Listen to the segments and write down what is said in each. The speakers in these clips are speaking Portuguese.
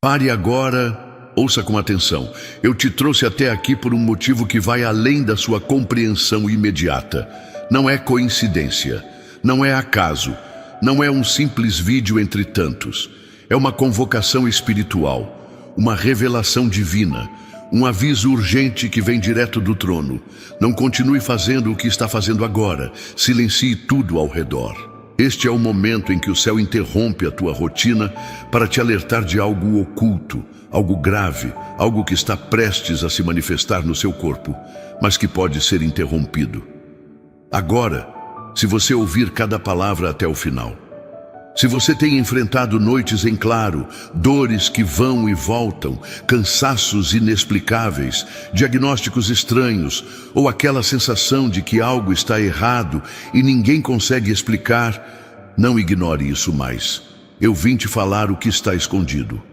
Pare agora, ouça com atenção. Eu te trouxe até aqui por um motivo que vai além da sua compreensão imediata. Não é coincidência, não é acaso, não é um simples vídeo entre tantos. É uma convocação espiritual, uma revelação divina, um aviso urgente que vem direto do trono. Não continue fazendo o que está fazendo agora, silencie tudo ao redor. Este é o momento em que o céu interrompe a tua rotina para te alertar de algo oculto, algo grave, algo que está prestes a se manifestar no seu corpo, mas que pode ser interrompido. Agora, se você ouvir cada palavra até o final, se você tem enfrentado noites em claro, dores que vão e voltam, cansaços inexplicáveis, diagnósticos estranhos, ou aquela sensação de que algo está errado e ninguém consegue explicar, não ignore isso mais. Eu vim te falar o que está escondido.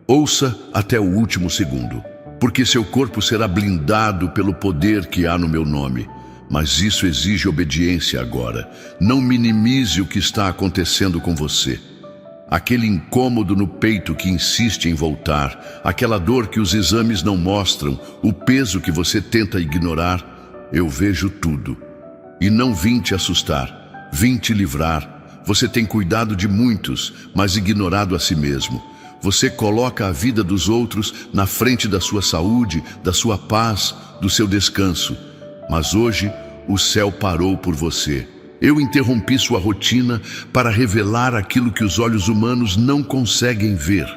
Ouça até o último segundo, porque seu corpo será blindado pelo poder que há no meu nome. Mas isso exige obediência agora. Não minimize o que está acontecendo com você. Aquele incômodo no peito que insiste em voltar, aquela dor que os exames não mostram, o peso que você tenta ignorar, eu vejo tudo. E não vim te assustar, vim te livrar. Você tem cuidado de muitos, mas ignorado a si mesmo. Você coloca a vida dos outros na frente da sua saúde, da sua paz, do seu descanso. Mas hoje, o céu parou por você. Eu interrompi sua rotina para revelar aquilo que os olhos humanos não conseguem ver.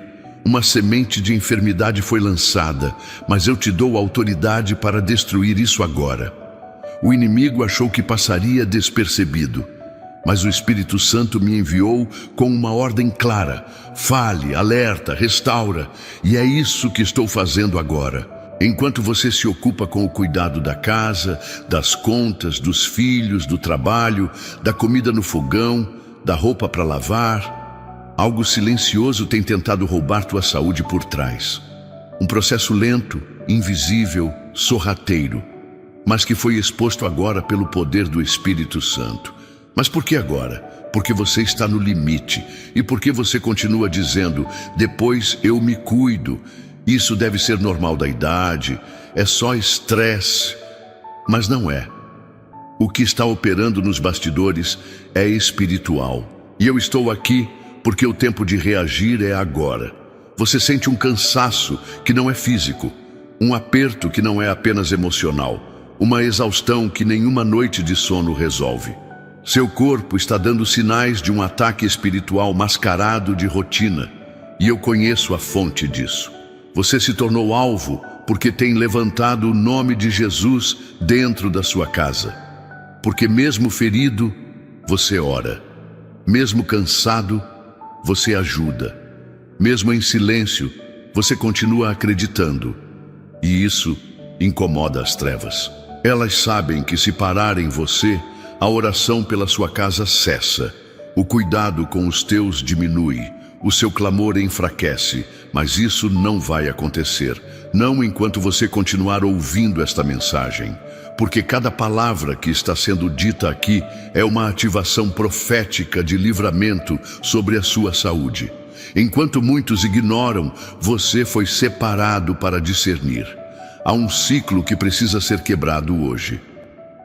Uma semente de enfermidade foi lançada, mas eu te dou autoridade para destruir isso agora. O inimigo achou que passaria despercebido, mas o Espírito Santo me enviou com uma ordem clara. Fale, alerta, restaura, e é isso que estou fazendo agora. Enquanto você se ocupa com o cuidado da casa, das contas, dos filhos, do trabalho, da comida no fogão, da roupa para lavar, algo silencioso tem tentado roubar tua saúde por trás. Um processo lento, invisível, sorrateiro, mas que foi exposto agora pelo poder do Espírito Santo. Mas por que agora? Porque você está no limite e porque você continua dizendo, depois eu me cuido. Isso deve ser normal da idade, é só estresse. Mas não é. O que está operando nos bastidores é espiritual. E eu estou aqui porque o tempo de reagir é agora. Você sente um cansaço que não é físico, um aperto que não é apenas emocional, uma exaustão que nenhuma noite de sono resolve. Seu corpo está dando sinais de um ataque espiritual mascarado de rotina, e eu conheço a fonte disso. Você se tornou alvo porque tem levantado o nome de Jesus dentro da sua casa. Porque mesmo ferido, você ora. Mesmo cansado, você ajuda. Mesmo em silêncio, você continua acreditando. E isso incomoda as trevas. Elas sabem que se pararem você, a oração pela sua casa cessa. O cuidado com os teus diminui. O seu clamor enfraquece, mas isso não vai acontecer, não enquanto você continuar ouvindo esta mensagem, porque cada palavra que está sendo dita aqui é uma ativação profética de livramento sobre a sua saúde. Enquanto muitos ignoram, você foi separado para discernir. Há um ciclo que precisa ser quebrado hoje.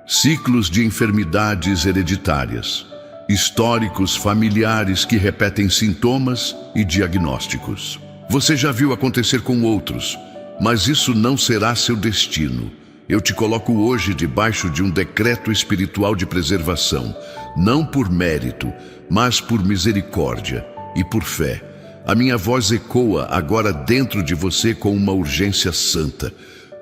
Ciclos de enfermidades hereditárias. Históricos familiares que repetem sintomas e diagnósticos. Você já viu acontecer com outros, mas isso não será seu destino. Eu te coloco hoje debaixo de um decreto espiritual de preservação, não por mérito, mas por misericórdia e por fé. A minha voz ecoa agora dentro de você com uma urgência santa.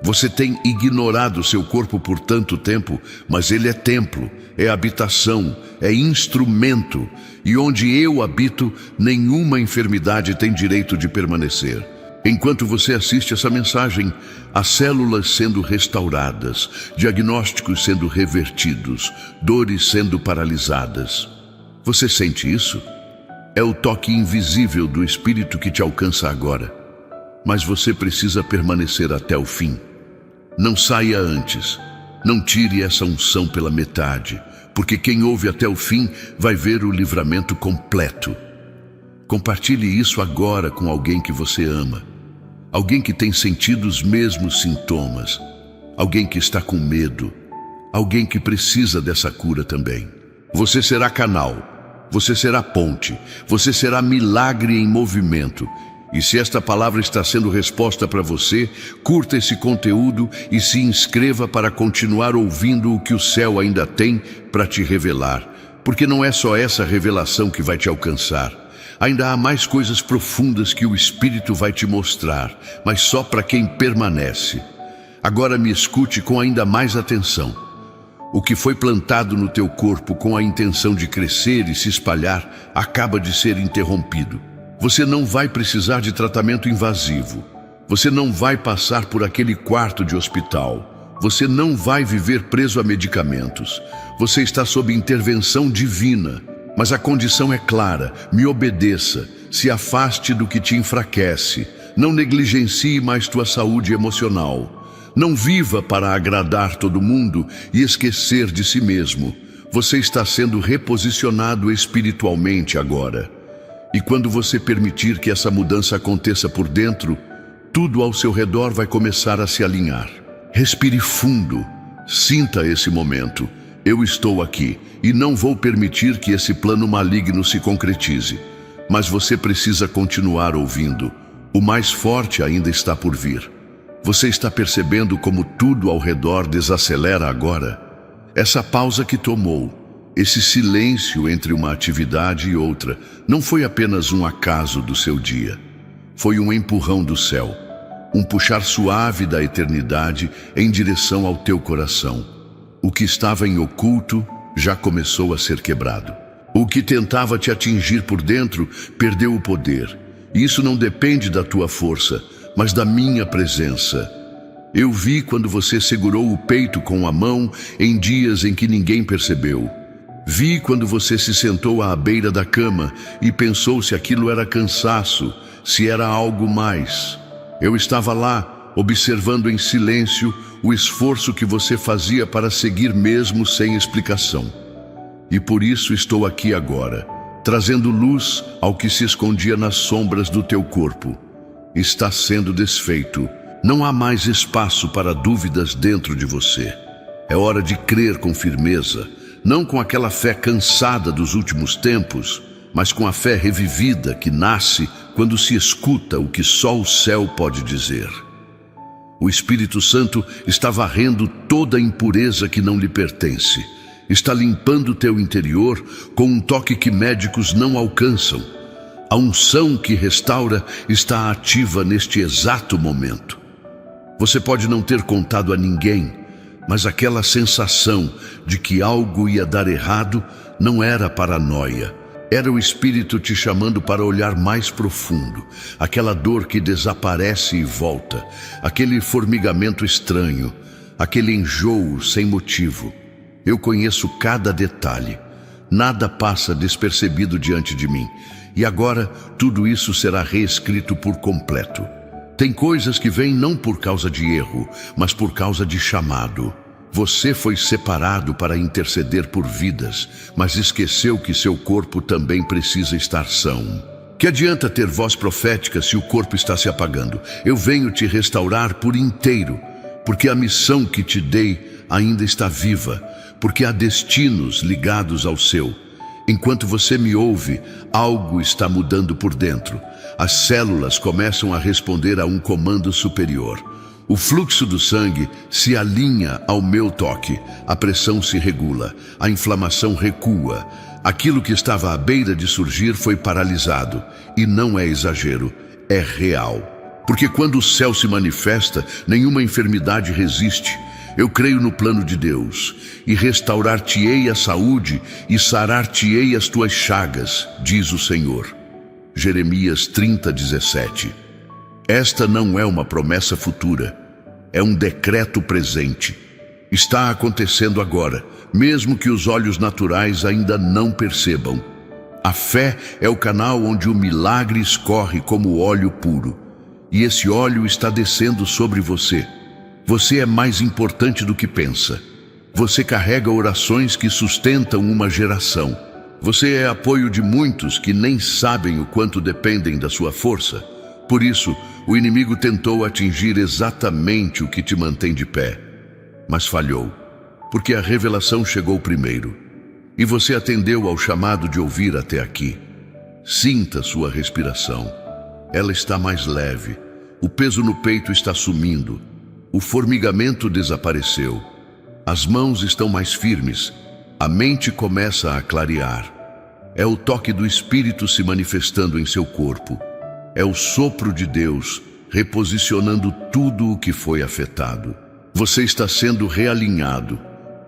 Você tem ignorado seu corpo por tanto tempo, mas ele é templo, é habitação, é instrumento, e onde eu habito, nenhuma enfermidade tem direito de permanecer. Enquanto você assiste essa mensagem, as células sendo restauradas, diagnósticos sendo revertidos, dores sendo paralisadas. Você sente isso? É o toque invisível do Espírito que te alcança agora. Mas você precisa permanecer até o fim. Não saia antes. Não tire essa unção pela metade, porque quem ouve até o fim vai ver o livramento completo. Compartilhe isso agora com alguém que você ama. Alguém que tem sentido os mesmos sintomas. Alguém que está com medo. Alguém que precisa dessa cura também. Você será canal. Você será ponte. Você será milagre em movimento. E se esta palavra está sendo resposta para você, curta esse conteúdo e se inscreva para continuar ouvindo o que o céu ainda tem para te revelar. Porque não é só essa revelação que vai te alcançar. Ainda há mais coisas profundas que o Espírito vai te mostrar, mas só para quem permanece. Agora me escute com ainda mais atenção. O que foi plantado no teu corpo com a intenção de crescer e se espalhar, acaba de ser interrompido. Você não vai precisar de tratamento invasivo. Você não vai passar por aquele quarto de hospital. Você não vai viver preso a medicamentos. Você está sob intervenção divina. Mas a condição é clara: me obedeça, se afaste do que te enfraquece, não negligencie mais tua saúde emocional. Não viva para agradar todo mundo e esquecer de si mesmo. Você está sendo reposicionado espiritualmente agora. E quando você permitir que essa mudança aconteça por dentro, tudo ao seu redor vai começar a se alinhar. Respire fundo, sinta esse momento. Eu estou aqui e não vou permitir que esse plano maligno se concretize. Mas você precisa continuar ouvindo. O mais forte ainda está por vir. Você está percebendo como tudo ao redor desacelera agora? Essa pausa que tomou, esse silêncio entre uma atividade e outra, não foi apenas um acaso do seu dia. Foi um empurrão do céu. Um puxar suave da eternidade em direção ao teu coração. O que estava em oculto já começou a ser quebrado. O que tentava te atingir por dentro perdeu o poder. E isso não depende da tua força, mas da minha presença. Eu vi quando você segurou o peito com a mão em dias em que ninguém percebeu. Vi quando você se sentou à beira da cama e pensou se aquilo era cansaço, se era algo mais. Eu estava lá, observando em silêncio o esforço que você fazia para seguir mesmo sem explicação. E por isso estou aqui agora, trazendo luz ao que se escondia nas sombras do teu corpo. Está sendo desfeito. Não há mais espaço para dúvidas dentro de você. É hora de crer com firmeza, não com aquela fé cansada dos últimos tempos, mas com a fé revivida que nasce quando se escuta o que só o céu pode dizer. O Espírito Santo está varrendo toda a impureza que não lhe pertence. Está limpando o teu interior com um toque que médicos não alcançam. A unção que restaura está ativa neste exato momento. Você pode não ter contado a ninguém, mas aquela sensação de que algo ia dar errado não era paranoia. Era o Espírito te chamando para olhar mais profundo. Aquela dor que desaparece e volta. Aquele formigamento estranho. Aquele enjoo sem motivo. Eu conheço cada detalhe. Nada passa despercebido diante de mim. E agora tudo isso será reescrito por completo. Tem coisas que vêm não por causa de erro, mas por causa de chamado. Você foi separado para interceder por vidas, mas esqueceu que seu corpo também precisa estar são. Que adianta ter voz profética se o corpo está se apagando? Eu venho te restaurar por inteiro, porque a missão que te dei ainda está viva, porque há destinos ligados ao seu. Enquanto você me ouve, algo está mudando por dentro. As células começam a responder a um comando superior. O fluxo do sangue se alinha ao meu toque, a pressão se regula, a inflamação recua. Aquilo que estava à beira de surgir foi paralisado. E não é exagero, é real. Porque quando o céu se manifesta, nenhuma enfermidade resiste. Eu creio no plano de Deus, e restaurar-te-ei a saúde, e sarar-te-ei as tuas chagas, diz o Senhor. Jeremias 30:17. Esta não é uma promessa futura, é um decreto presente. Está acontecendo agora, mesmo que os olhos naturais ainda não percebam. A fé é o canal onde o milagre escorre como óleo puro, e esse óleo está descendo sobre você. Você é mais importante do que pensa. Você carrega orações que sustentam uma geração. Você é apoio de muitos que nem sabem o quanto dependem da sua força. Por isso, o inimigo tentou atingir exatamente o que te mantém de pé, mas falhou, porque a revelação chegou primeiro, e você atendeu ao chamado de ouvir até aqui. Sinta sua respiração. Ela está mais leve, o peso no peito está sumindo, o formigamento desapareceu, as mãos estão mais firmes, a mente começa a clarear. É o toque do Espírito se manifestando em seu corpo. É o sopro de Deus reposicionando tudo o que foi afetado. Você está sendo realinhado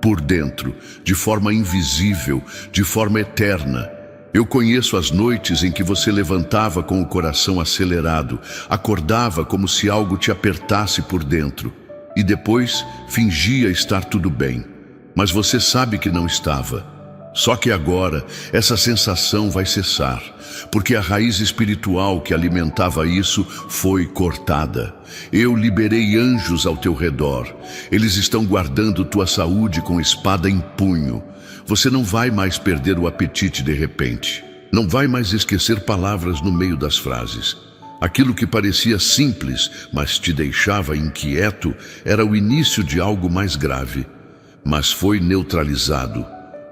por dentro, de forma invisível, de forma eterna. Eu conheço as noites em que você levantava com o coração acelerado, acordava como se algo te apertasse por dentro, e depois fingia estar tudo bem, mas você sabe que não estava. Só que agora, essa sensação vai cessar, porque a raiz espiritual que alimentava isso foi cortada. Eu liberei anjos ao teu redor. Eles estão guardando tua saúde com espada em punho. Você não vai mais perder o apetite de repente. Não vai mais esquecer palavras no meio das frases. Aquilo que parecia simples, mas te deixava inquieto, era o início de algo mais grave. Mas foi neutralizado.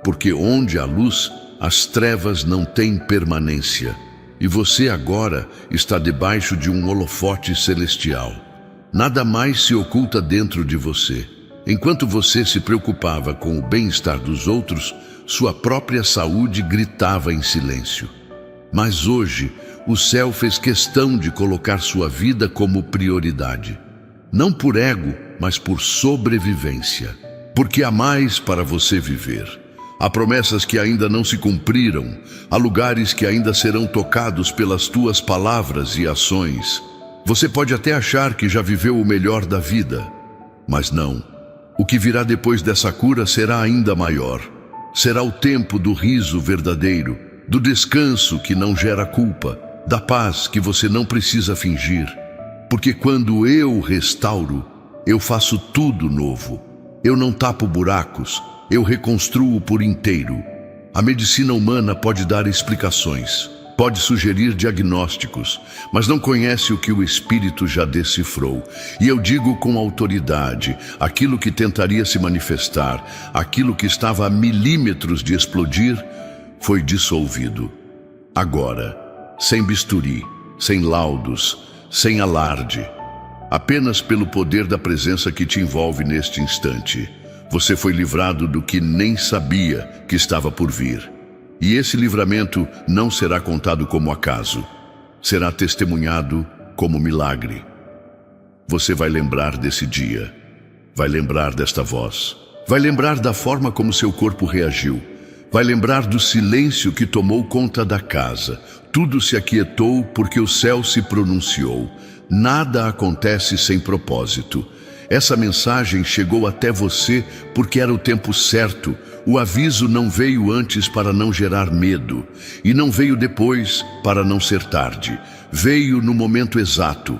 Porque onde há luz, as trevas não têm permanência. E você agora está debaixo de um holofote celestial. Nada mais se oculta dentro de você. Enquanto você se preocupava com o bem-estar dos outros, sua própria saúde gritava em silêncio. Mas hoje, o céu fez questão de colocar sua vida como prioridade. Não por ego, mas por sobrevivência. Porque há mais para você viver. Há promessas que ainda não se cumpriram, há lugares que ainda serão tocados pelas tuas palavras e ações. Você pode até achar que já viveu o melhor da vida, mas não. O que virá depois dessa cura será ainda maior. Será o tempo do riso verdadeiro, do descanso que não gera culpa, da paz que você não precisa fingir. Porque quando eu restauro, eu faço tudo novo. Eu não tapo buracos. Eu reconstruo por inteiro. A medicina humana pode dar explicações, pode sugerir diagnósticos, mas não conhece o que o Espírito já decifrou. E eu digo com autoridade, aquilo que tentaria se manifestar, aquilo que estava a milímetros de explodir, foi dissolvido. Agora, sem bisturi, sem laudos, sem alarde, apenas pelo poder da presença que te envolve neste instante. Você foi livrado do que nem sabia que estava por vir. E esse livramento não será contado como acaso. Será testemunhado como milagre. Você vai lembrar desse dia. Vai lembrar desta voz. Vai lembrar da forma como seu corpo reagiu. Vai lembrar do silêncio que tomou conta da casa. Tudo se aquietou porque o céu se pronunciou. Nada acontece sem propósito. Essa mensagem chegou até você porque era o tempo certo. O aviso não veio antes para não gerar medo, e não veio depois para não ser tarde. Veio no momento exato.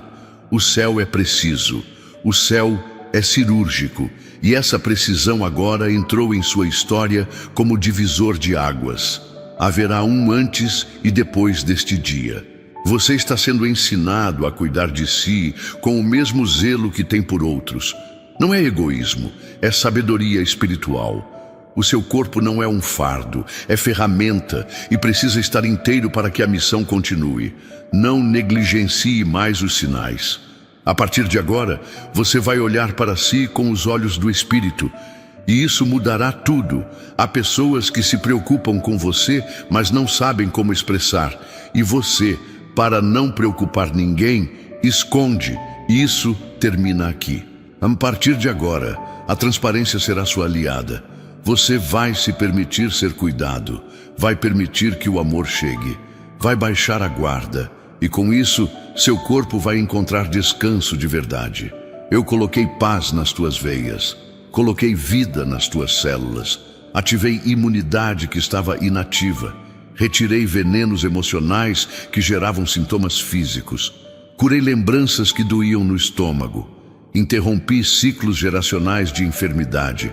O céu é preciso, o céu é cirúrgico, e essa precisão agora entrou em sua história como divisor de águas. Haverá um antes e depois deste dia. Você está sendo ensinado a cuidar de si com o mesmo zelo que tem por outros. Não é egoísmo, é sabedoria espiritual. O seu corpo não é um fardo, é ferramenta e precisa estar inteiro para que a missão continue. Não negligencie mais os sinais. A partir de agora, você vai olhar para si com os olhos do Espírito. E isso mudará tudo. Há pessoas que se preocupam com você, mas não sabem como expressar. E você, para não preocupar ninguém, esconde. Isso termina aqui. A partir de agora, a transparência será sua aliada. Você vai se permitir ser cuidado. Vai permitir que o amor chegue. Vai baixar a guarda. E com isso, seu corpo vai encontrar descanso de verdade. Eu coloquei paz nas tuas veias. Coloquei vida nas tuas células. Ativei imunidade que estava inativa. Retirei venenos emocionais que geravam sintomas físicos. Curei lembranças que doíam no estômago. Interrompi ciclos geracionais de enfermidade.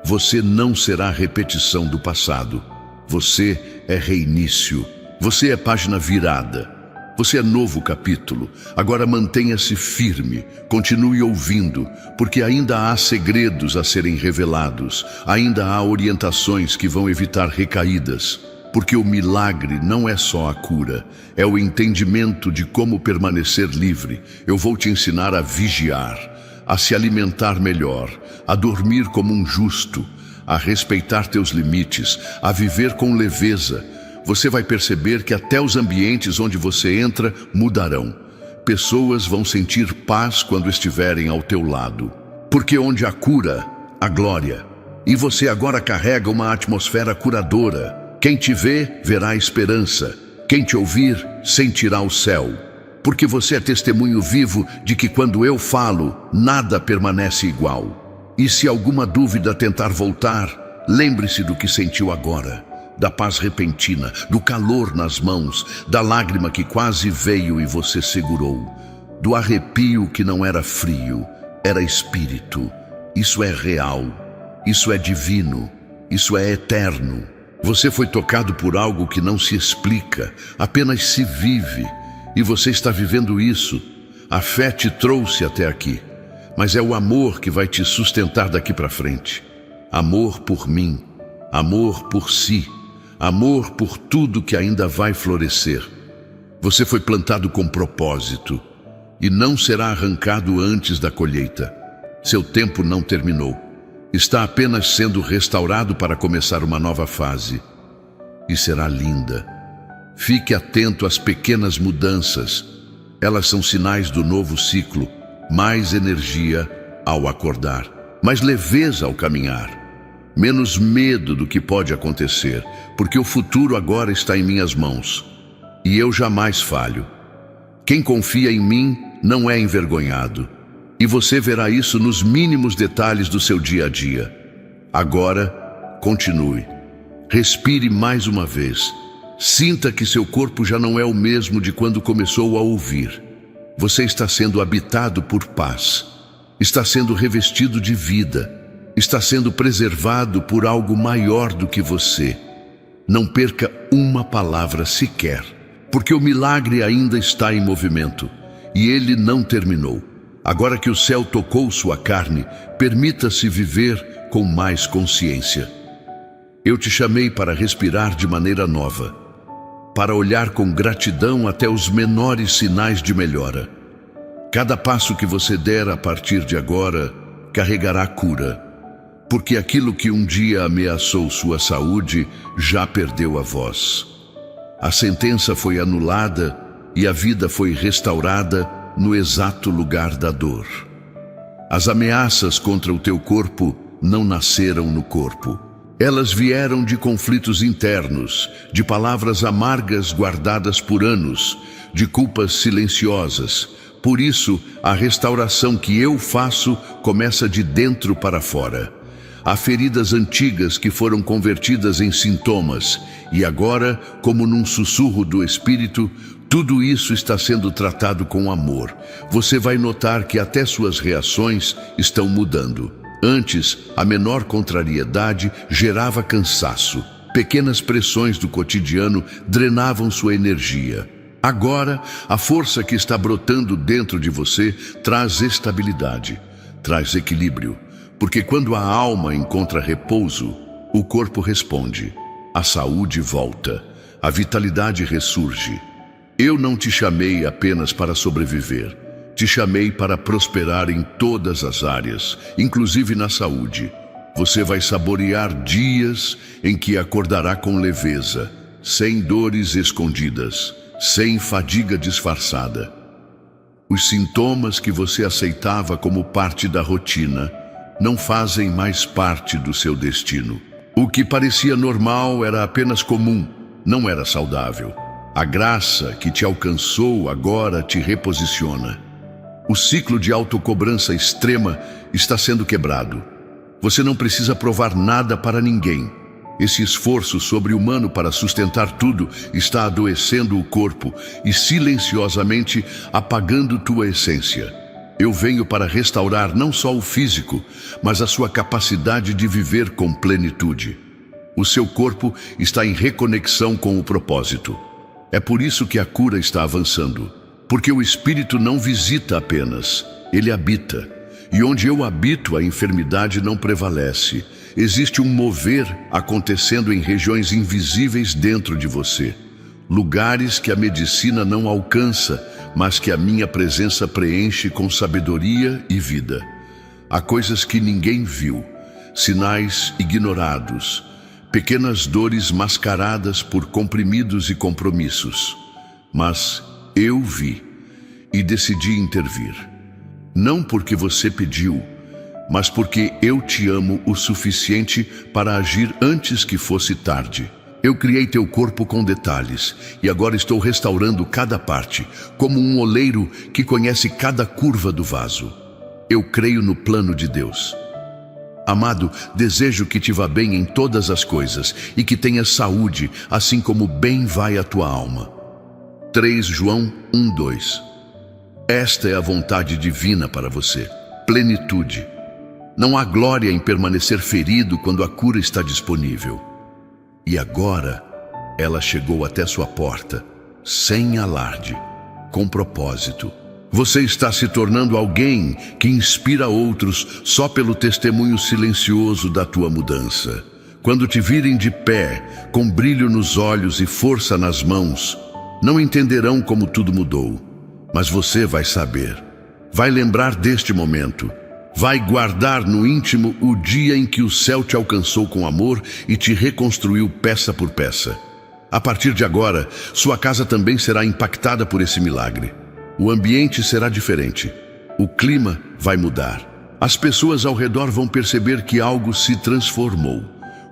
Você não será repetição do passado. Você é reinício. Você é página virada. Você é novo capítulo. Agora mantenha-se firme. Continue ouvindo, porque ainda há segredos a serem revelados. Ainda há orientações que vão evitar recaídas. Porque o milagre não é só a cura, é o entendimento de como permanecer livre. Eu vou te ensinar a vigiar, a se alimentar melhor, a dormir como um justo, a respeitar teus limites, a viver com leveza. Você vai perceber que até os ambientes onde você entra mudarão. Pessoas vão sentir paz quando estiverem ao teu lado. Porque onde há cura, há glória. E você agora carrega uma atmosfera curadora. Quem te vê, verá esperança. Quem te ouvir, sentirá o céu. Porque você é testemunho vivo de que quando eu falo, nada permanece igual. E se alguma dúvida tentar voltar, lembre-se do que sentiu agora. Da paz repentina, do calor nas mãos, da lágrima que quase veio e você segurou, do arrepio que não era frio, era espírito. Isso é real, isso é divino, isso é eterno. Você foi tocado por algo que não se explica, apenas se vive, e você está vivendo isso. A fé te trouxe até aqui, mas é o amor que vai te sustentar daqui para frente. Amor por mim, amor por si, amor por tudo que ainda vai florescer. Você foi plantado com propósito e não será arrancado antes da colheita. Seu tempo não terminou. Está apenas sendo restaurado para começar uma nova fase. E será linda. Fique atento às pequenas mudanças. Elas são sinais do novo ciclo. Mais energia ao acordar, mais leveza ao caminhar. Menos medo do que pode acontecer, porque o futuro agora está em minhas mãos. E eu jamais falho. Quem confia em mim não é envergonhado. E você verá isso nos mínimos detalhes do seu dia a dia. Agora, continue. Respire mais uma vez. Sinta que seu corpo já não é o mesmo de quando começou a ouvir. Você está sendo habitado por paz. Está sendo revestido de vida. Está sendo preservado por algo maior do que você. Não perca uma palavra sequer, porque o milagre ainda está em movimento e ele não terminou. Agora que o céu tocou sua carne, permita-se viver com mais consciência. Eu te chamei para respirar de maneira nova, para olhar com gratidão até os menores sinais de melhora. Cada passo que você der a partir de agora carregará cura. Porque aquilo que um dia ameaçou sua saúde já perdeu a voz. A sentença foi anulada e a vida foi restaurada no exato lugar da dor. As ameaças contra o teu corpo não nasceram no corpo. Elas vieram de conflitos internos, de palavras amargas guardadas por anos, de culpas silenciosas. Por isso, a restauração que eu faço começa de dentro para fora. Há feridas antigas que foram convertidas em sintomas, e agora, como num sussurro do Espírito, tudo isso está sendo tratado com amor. Você vai notar que até suas reações estão mudando. Antes, a menor contrariedade gerava cansaço. Pequenas pressões do cotidiano drenavam sua energia. Agora, a força que está brotando dentro de você traz estabilidade, traz equilíbrio. Porque quando a alma encontra repouso, o corpo responde, a saúde volta, a vitalidade ressurge. Eu não te chamei apenas para sobreviver, te chamei para prosperar em todas as áreas, inclusive na saúde. Você vai saborear dias em que acordará com leveza, sem dores escondidas, sem fadiga disfarçada. Os sintomas que você aceitava como parte da rotina não fazem mais parte do seu destino. O que parecia normal era apenas comum, não era saudável. A graça que te alcançou agora te reposiciona. O ciclo de autocobrança extrema está sendo quebrado. Você não precisa provar nada para ninguém. Esse esforço sobre-humano para sustentar tudo está adoecendo o corpo e silenciosamente apagando tua essência. Eu venho para restaurar não só o físico, mas a sua capacidade de viver com plenitude. O seu corpo está em reconexão com o propósito. É por isso que a cura está avançando. Porque o Espírito não visita apenas, ele habita. E onde eu habito, a enfermidade não prevalece. Existe um mover acontecendo em regiões invisíveis dentro de você. Lugares que a medicina não alcança, mas que a minha presença preenche com sabedoria e vida. Há coisas que ninguém viu, sinais ignorados, pequenas dores mascaradas por comprimidos e compromissos. Mas eu vi e decidi intervir. Não porque você pediu, mas porque eu te amo o suficiente para agir antes que fosse tarde. Eu criei teu corpo com detalhes e agora estou restaurando cada parte, como um oleiro que conhece cada curva do vaso. Eu creio no plano de Deus. Amado, desejo que te vá bem em todas as coisas e que tenhas saúde, assim como bem vai a tua alma. 3 João 1:2. Esta é a vontade divina para você, plenitude. Não há glória em permanecer ferido quando a cura está disponível. E agora, ela chegou até sua porta, sem alarde, com propósito. Você está se tornando alguém que inspira outros só pelo testemunho silencioso da tua mudança. Quando te virem de pé, com brilho nos olhos e força nas mãos, não entenderão como tudo mudou, mas você vai saber. Vai lembrar deste momento. Vai guardar no íntimo o dia em que o céu te alcançou com amor e te reconstruiu peça por peça. A partir de agora, sua casa também será impactada por esse milagre. O ambiente será diferente. O clima vai mudar. As pessoas ao redor vão perceber que algo se transformou.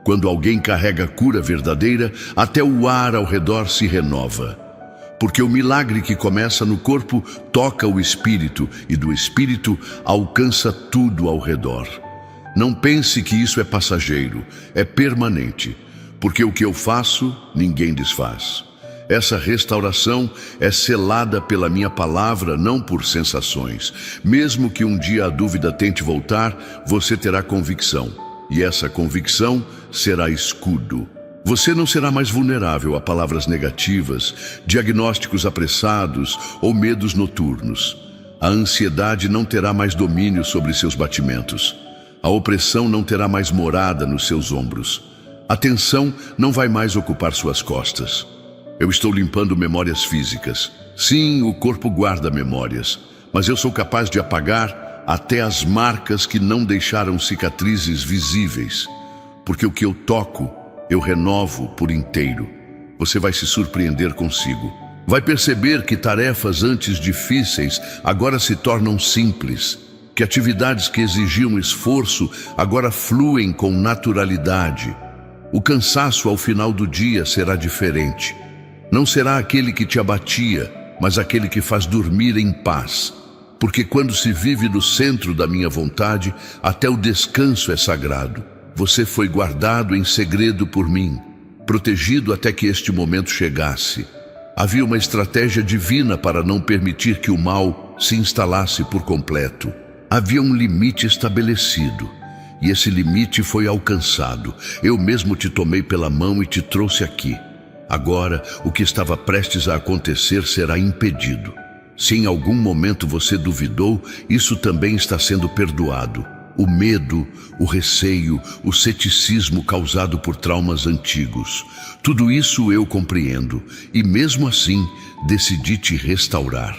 Quando alguém carrega cura verdadeira, até o ar ao redor se renova. Porque o milagre que começa no corpo toca o espírito e do espírito alcança tudo ao redor. Não pense que isso é passageiro, é permanente, porque o que eu faço, ninguém desfaz. Essa restauração é selada pela minha palavra, não por sensações. Mesmo que um dia a dúvida tente voltar, você terá convicção, e essa convicção será escudo. Você não será mais vulnerável a palavras negativas, diagnósticos apressados ou medos noturnos. A ansiedade não terá mais domínio sobre seus batimentos. A opressão não terá mais morada nos seus ombros. A tensão não vai mais ocupar suas costas. Eu estou limpando memórias físicas. Sim, o corpo guarda memórias, mas eu sou capaz de apagar até as marcas que não deixaram cicatrizes visíveis. Porque o que eu toco, eu renovo por inteiro. Você vai se surpreender consigo. Vai perceber que tarefas antes difíceis agora se tornam simples. Que atividades que exigiam esforço agora fluem com naturalidade. O cansaço ao final do dia será diferente. Não será aquele que te abatia, mas aquele que faz dormir em paz. Porque quando se vive no centro da minha vontade, até o descanso é sagrado. Você foi guardado em segredo por mim, protegido até que este momento chegasse. Havia uma estratégia divina para não permitir que o mal se instalasse por completo. Havia um limite estabelecido, e esse limite foi alcançado. Eu mesmo te tomei pela mão e te trouxe aqui. Agora, o que estava prestes a acontecer será impedido. Se em algum momento você duvidou, isso também está sendo perdoado. O medo, o receio, o ceticismo causado por traumas antigos. Tudo isso eu compreendo e mesmo assim decidi te restaurar.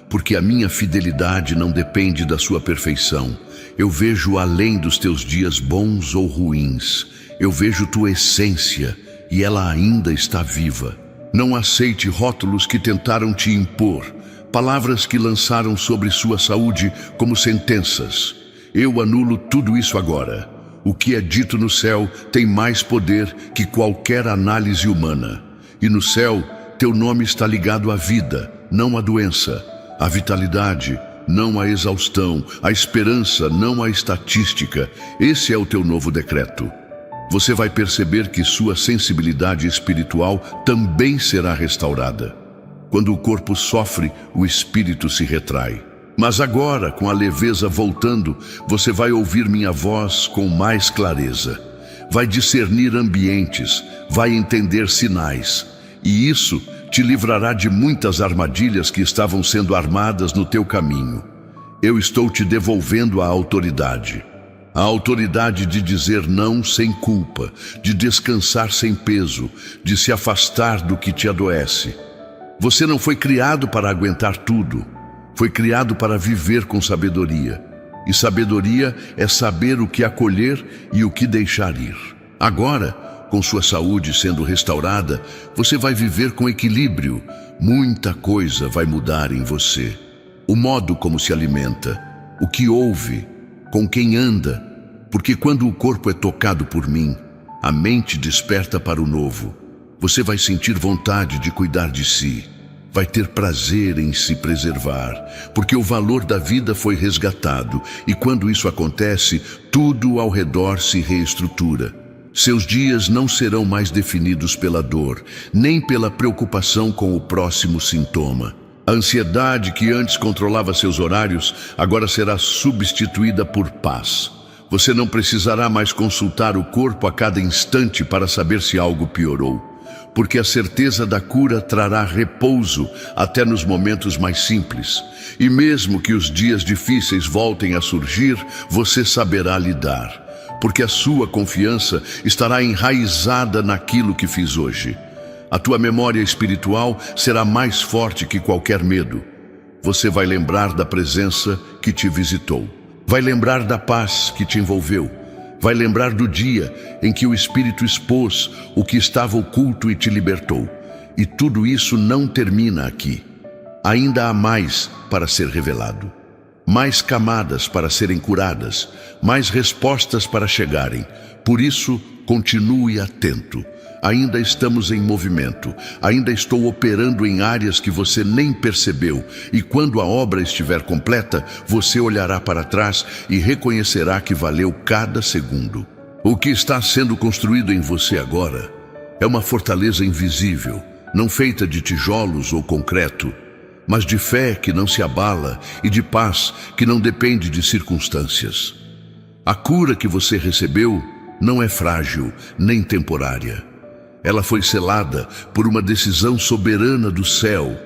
Porque a minha fidelidade não depende da sua perfeição. Eu vejo além dos teus dias bons ou ruins. Eu vejo tua essência e ela ainda está viva. Não aceite rótulos que tentaram te impor, palavras que lançaram sobre sua saúde como sentenças. Eu anulo tudo isso agora. O que é dito no céu tem mais poder que qualquer análise humana. E no céu, teu nome está ligado à vida, não à doença, à vitalidade, não à exaustão, à esperança, não à estatística. Esse é o teu novo decreto. Você vai perceber que sua sensibilidade espiritual também será restaurada. Quando o corpo sofre, o espírito se retrai. Mas agora, com a leveza voltando, você vai ouvir minha voz com mais clareza. vai discernir ambientes, vai entender sinais. E isso te livrará de muitas armadilhas que estavam sendo armadas no teu caminho. Eu estou te devolvendo a autoridade. A autoridade de dizer não sem culpa, de descansar sem peso, de se afastar do que te adoece. Você não foi criado para aguentar tudo. Foi criado para viver com sabedoria. E sabedoria é saber o que acolher e o que deixar ir. Agora, com sua saúde sendo restaurada, você vai viver com equilíbrio. Muita coisa vai mudar em você. O modo como se alimenta, o que ouve, com quem anda, porque quando o corpo é tocado por mim, a mente desperta para o novo. Você vai sentir vontade de cuidar de si, vai ter prazer em se preservar, porque o valor da vida foi resgatado, e quando isso acontece, tudo ao redor se reestrutura. Seus dias não serão mais definidos pela dor, nem pela preocupação com o próximo sintoma. A ansiedade que antes controlava seus horários, agora será substituída por paz. Você não precisará mais consultar o corpo a cada instante para saber se algo piorou, porque a certeza da cura trará repouso até nos momentos mais simples. E mesmo que os dias difíceis voltem a surgir, você saberá lidar, porque a sua confiança estará enraizada naquilo que fiz hoje. A tua memória espiritual será mais forte que qualquer medo. Você vai lembrar da presença que te visitou. Vai lembrar da paz que te envolveu. Vai lembrar do dia em que o Espírito expôs o que estava oculto e te libertou. E tudo isso não termina aqui. Ainda há mais para ser revelado. Mais camadas para serem curadas. Mais respostas para chegarem. Por isso, continue atento. Ainda estamos em movimento, ainda estou operando em áreas que você nem percebeu, e quando a obra estiver completa, você olhará para trás e reconhecerá que valeu cada segundo. O que está sendo construído em você agora é uma fortaleza invisível, não feita de tijolos ou concreto, mas de fé que não se abala e de paz que não depende de circunstâncias. A cura que você recebeu não é frágil nem temporária. Ela foi selada por uma decisão soberana do céu,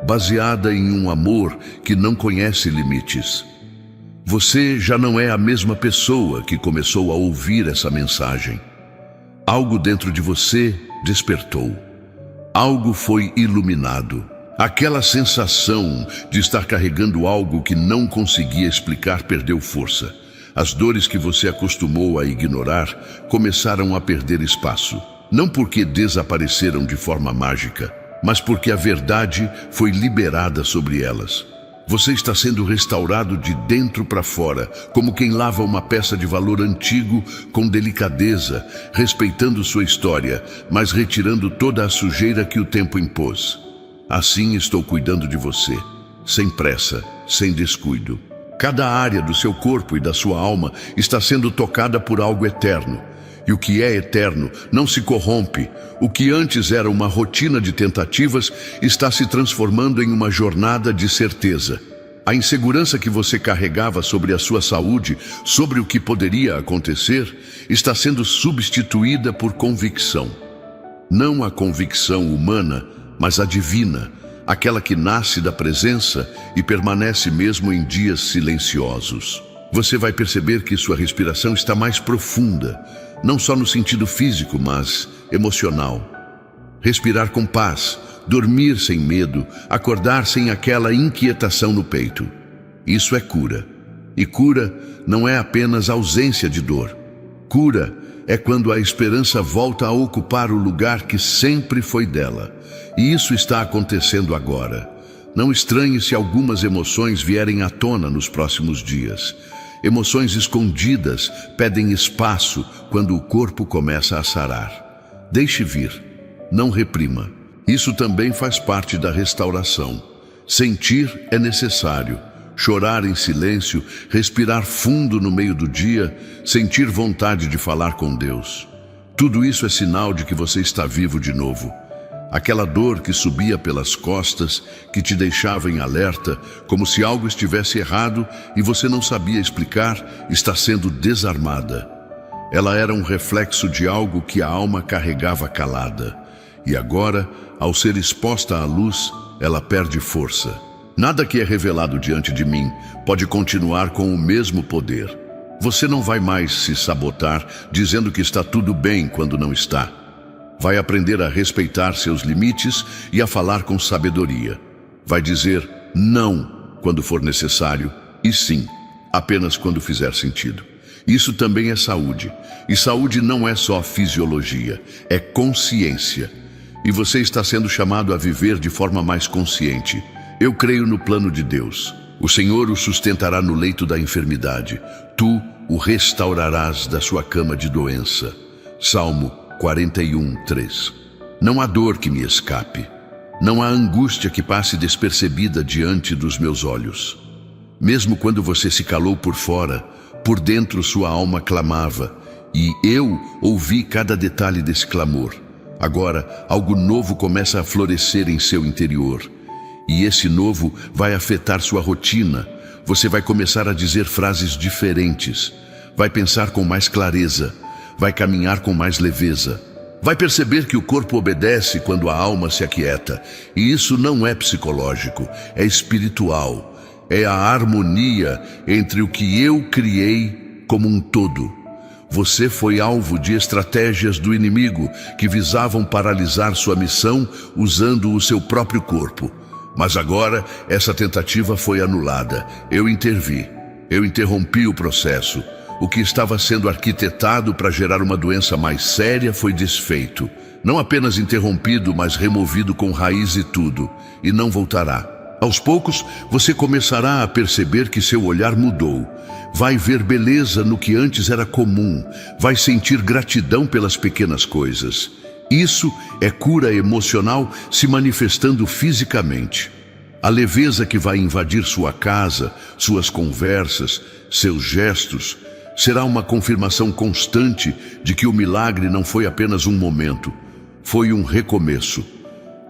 baseada em um amor que não conhece limites. Você já não é a mesma pessoa que começou a ouvir essa mensagem. Algo dentro de você despertou. Algo foi iluminado. Aquela sensação de estar carregando algo que não conseguia explicar perdeu força. As dores que você acostumou a ignorar começaram a perder espaço. Não porque desapareceram de forma mágica, mas porque a verdade foi liberada sobre elas. Você está sendo restaurado de dentro para fora, como quem lava uma peça de valor antigo com delicadeza, respeitando sua história, mas retirando toda a sujeira que o tempo impôs. Assim estou cuidando de você, sem pressa, sem descuido. Cada área do seu corpo e da sua alma está sendo tocada por algo eterno. E o que é eterno não se corrompe. O que antes era uma rotina de tentativas está se transformando em uma jornada de certeza. A insegurança que você carregava sobre a sua saúde, sobre o que poderia acontecer, está sendo substituída por convicção. Não a convicção humana, mas a divina, aquela que nasce da presença e permanece mesmo em dias silenciosos. Você vai perceber que sua respiração está mais profunda, não só no sentido físico, mas emocional. Respirar com paz, dormir sem medo, acordar sem aquela inquietação no peito. Isso é cura. E cura não é apenas ausência de dor. Cura é quando a esperança volta a ocupar o lugar que sempre foi dela. E isso está acontecendo agora. Não estranhe se algumas emoções vierem à tona nos próximos dias. Emoções escondidas pedem espaço quando o corpo começa a sarar. Deixe vir, não reprima. Isso também faz parte da restauração. Sentir é necessário. Chorar em silêncio, respirar fundo no meio do dia, sentir vontade de falar com Deus. Tudo isso é sinal de que você está vivo de novo. Aquela dor que subia pelas costas, que te deixava em alerta, como se algo estivesse errado e você não sabia explicar, está sendo desarmada. Ela era um reflexo de algo que a alma carregava calada. E agora, ao ser exposta à luz, ela perde força. Nada que é revelado diante de mim pode continuar com o mesmo poder. Você não vai mais se sabotar dizendo que está tudo bem quando não está. Vai aprender a respeitar seus limites e a falar com sabedoria. Vai dizer não quando for necessário e sim, apenas quando fizer sentido. Isso também é saúde. E saúde não é só fisiologia, é consciência. E você está sendo chamado a viver de forma mais consciente. Eu creio no plano de Deus. O Senhor o sustentará no leito da enfermidade. Tu o restaurarás da sua cama de doença. Salmo 41:3. Não há dor que me escape. Não há angústia que passe despercebida diante dos meus olhos. Mesmo quando você se calou por fora, por dentro sua alma clamava, e eu ouvi cada detalhe desse clamor. Agora, algo novo começa a florescer em seu interior. E esse novo vai afetar sua rotina. Você vai começar a dizer frases diferentes. Vai pensar com mais clareza. Vai caminhar com mais leveza. Vai perceber que o corpo obedece quando a alma se aquieta. E isso não é psicológico, é espiritual. É a harmonia entre o que eu criei como um todo. Você foi alvo de estratégias do inimigo que visavam paralisar sua missão usando o seu próprio corpo. Mas agora essa tentativa foi anulada. Eu intervi. Eu interrompi o processo. O que estava sendo arquitetado para gerar uma doença mais séria foi desfeito. Não apenas interrompido, mas removido com raiz e tudo. E não voltará. Aos poucos, você começará a perceber que seu olhar mudou. Vai ver beleza no que antes era comum. Vai sentir gratidão pelas pequenas coisas. Isso é cura emocional se manifestando fisicamente. A leveza que vai invadir sua casa, suas conversas, seus gestos, será uma confirmação constante de que o milagre não foi apenas um momento, foi um recomeço.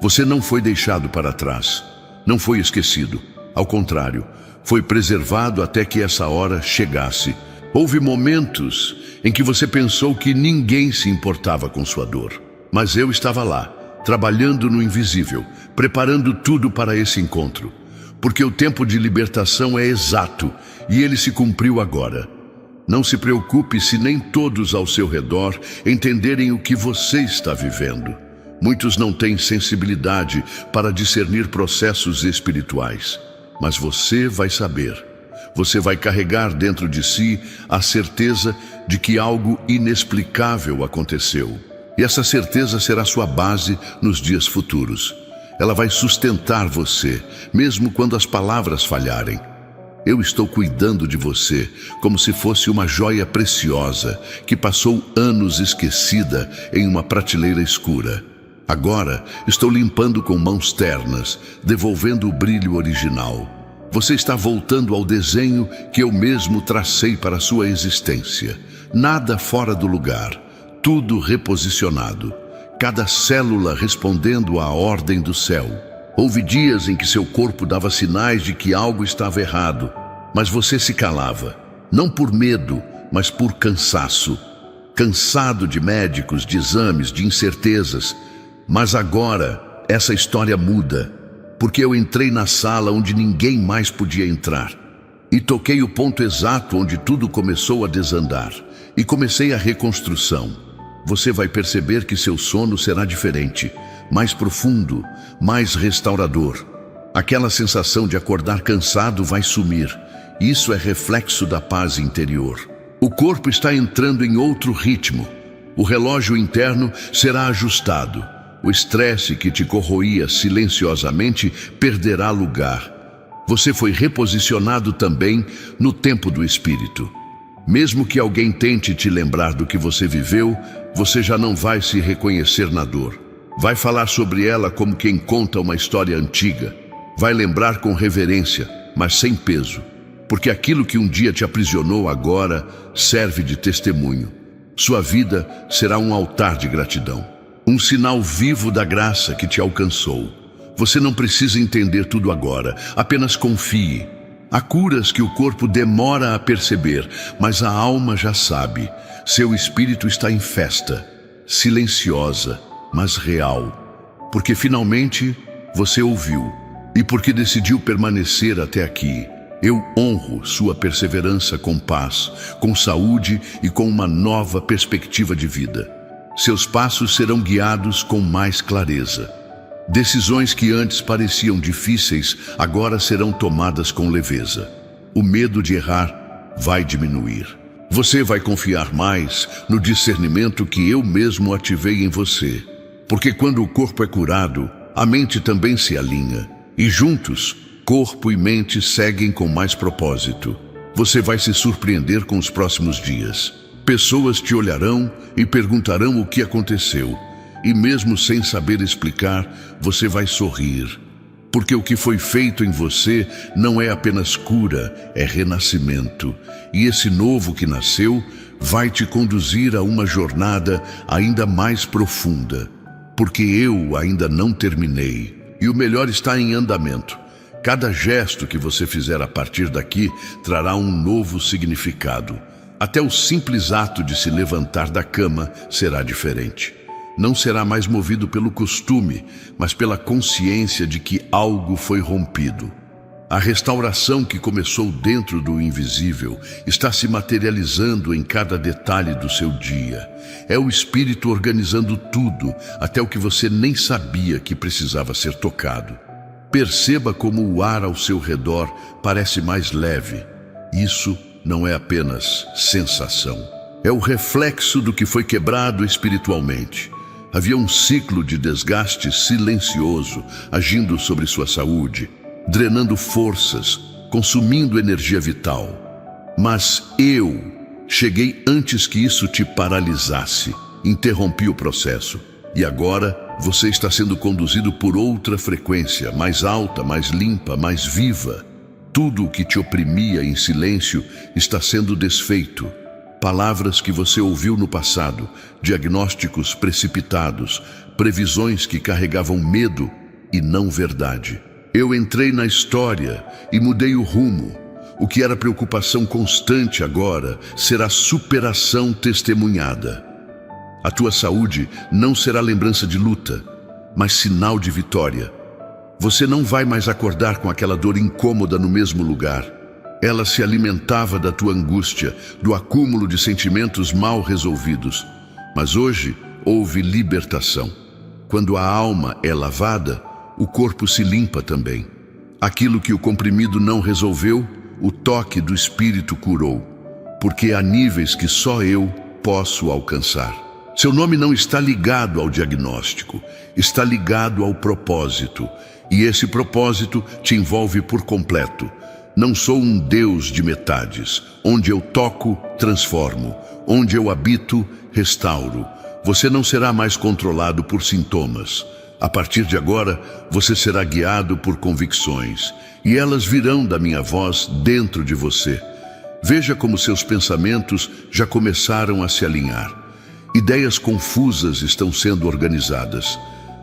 Você não foi deixado para trás, não foi esquecido. Ao contrário, foi preservado até que essa hora chegasse. Houve momentos em que você pensou que ninguém se importava com sua dor. Mas eu estava lá, trabalhando no invisível, preparando tudo para esse encontro. Porque o tempo de libertação é exato e ele se cumpriu agora. Não se preocupe se nem todos ao seu redor entenderem o que você está vivendo. Muitos não têm sensibilidade para discernir processos espirituais. Mas você vai saber. Você vai carregar dentro de si a certeza de que algo inexplicável aconteceu. E essa certeza será sua base nos dias futuros. Ela vai sustentar você, mesmo quando as palavras falharem. Eu estou cuidando de você como se fosse uma joia preciosa que passou anos esquecida em uma prateleira escura. Agora estou limpando com mãos ternas, devolvendo o brilho original. Você está voltando ao desenho que eu mesmo tracei para a sua existência. Nada fora do lugar. Tudo reposicionado, cada célula respondendo à ordem do céu. Houve dias em que seu corpo dava sinais de que algo estava errado, mas você se calava, não por medo, mas por cansaço. Cansado de médicos, de exames, de incertezas. Mas agora, essa história muda, porque eu entrei na sala onde ninguém mais podia entrar. E toquei o ponto exato onde tudo começou a desandar. E comecei a reconstrução. Você vai perceber que seu sono será diferente, mais profundo, mais restaurador. Aquela sensação de acordar cansado vai sumir. Isso é reflexo da paz interior. O corpo está entrando em outro ritmo. O relógio interno será ajustado. O estresse que te corroía silenciosamente perderá lugar. Você foi reposicionado também no tempo do espírito. Mesmo que alguém tente te lembrar do que você viveu, você já não vai se reconhecer na dor. Vai falar sobre ela como quem conta uma história antiga. Vai lembrar com reverência, mas sem peso. Porque aquilo que um dia te aprisionou agora serve de testemunho. Sua vida será um altar de gratidão. Um sinal vivo da graça que te alcançou. Você não precisa entender tudo agora, apenas confie. Há curas que o corpo demora a perceber, mas a alma já sabe. Seu espírito está em festa, silenciosa, mas real. Porque finalmente você ouviu, e porque decidiu permanecer até aqui. Eu honro sua perseverança com paz, com saúde e com uma nova perspectiva de vida. Seus passos serão guiados com mais clareza. Decisões que antes pareciam difíceis, agora serão tomadas com leveza. O medo de errar vai diminuir. Você vai confiar mais no discernimento que eu mesmo ativei em você. Porque quando o corpo é curado, a mente também se alinha. E juntos, corpo e mente seguem com mais propósito. Você vai se surpreender com os próximos dias. Pessoas te olharão e perguntarão o que aconteceu. E mesmo sem saber explicar, você vai sorrir. Porque o que foi feito em você não é apenas cura, é renascimento. E esse novo que nasceu vai te conduzir a uma jornada ainda mais profunda. Porque eu ainda não terminei. E o melhor está em andamento. Cada gesto que você fizer a partir daqui trará um novo significado. Até o simples ato de se levantar da cama será diferente. Não será mais movido pelo costume, mas pela consciência de que algo foi rompido. A restauração que começou dentro do invisível está se materializando em cada detalhe do seu dia. É o Espírito organizando tudo, até o que você nem sabia que precisava ser tocado. Perceba como o ar ao seu redor parece mais leve. Isso não é apenas sensação. É o reflexo do que foi quebrado espiritualmente. Havia um ciclo de desgaste silencioso agindo sobre sua saúde, drenando forças, consumindo energia vital. Mas eu cheguei antes que isso te paralisasse, interrompi o processo. E agora você está sendo conduzido por outra frequência, mais alta, mais limpa, mais viva. Tudo o que te oprimia em silêncio está sendo desfeito. Palavras que você ouviu no passado, diagnósticos precipitados, previsões que carregavam medo e não verdade. Eu entrei na história e mudei o rumo. O que era preocupação constante agora será superação testemunhada. A tua saúde não será lembrança de luta, mas sinal de vitória. Você não vai mais acordar com aquela dor incômoda no mesmo lugar. Ela se alimentava da tua angústia, do acúmulo de sentimentos mal resolvidos. Mas hoje houve libertação. Quando a alma é lavada, o corpo se limpa também. Aquilo que o comprimido não resolveu, o toque do Espírito curou. Porque há níveis que só eu posso alcançar. Seu nome não está ligado ao diagnóstico, está ligado ao propósito. E esse propósito te envolve por completo. Não sou um Deus de metades. Onde eu toco, transformo. Onde eu habito, restauro. Você não será mais controlado por sintomas. A partir de agora, você será guiado por convicções. E elas virão da minha voz dentro de você. Veja como seus pensamentos já começaram a se alinhar. Ideias confusas estão sendo organizadas.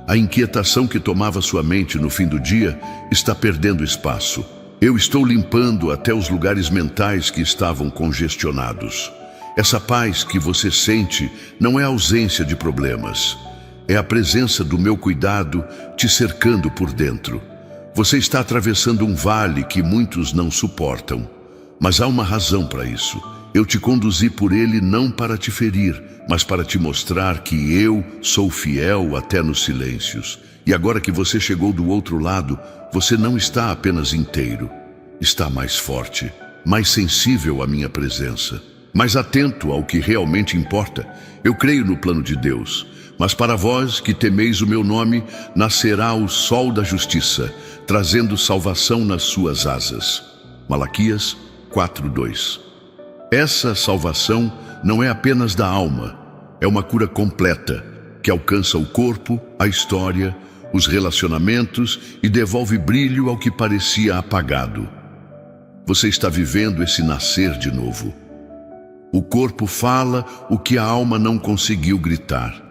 A inquietação que tomava sua mente no fim do dia está perdendo espaço. Eu estou limpando até os lugares mentais que estavam congestionados. Essa paz que você sente não é ausência de problemas. É a presença do meu cuidado te cercando por dentro. Você está atravessando um vale que muitos não suportam. Mas há uma razão para isso. Eu te conduzi por ele não para te ferir, mas para te mostrar que eu sou fiel até nos silêncios. E agora que você chegou do outro lado, você não está apenas inteiro. Está mais forte, mais sensível à minha presença, mais atento ao que realmente importa. Eu creio no plano de Deus. Mas para vós que temeis o meu nome, nascerá o sol da justiça, trazendo salvação nas suas asas. Malaquias 4:2. Essa salvação não é apenas da alma, é uma cura completa, que alcança o corpo, a história, os relacionamentos e devolve brilho ao que parecia apagado. Você está vivendo esse nascer de novo. O corpo fala o que a alma não conseguiu gritar.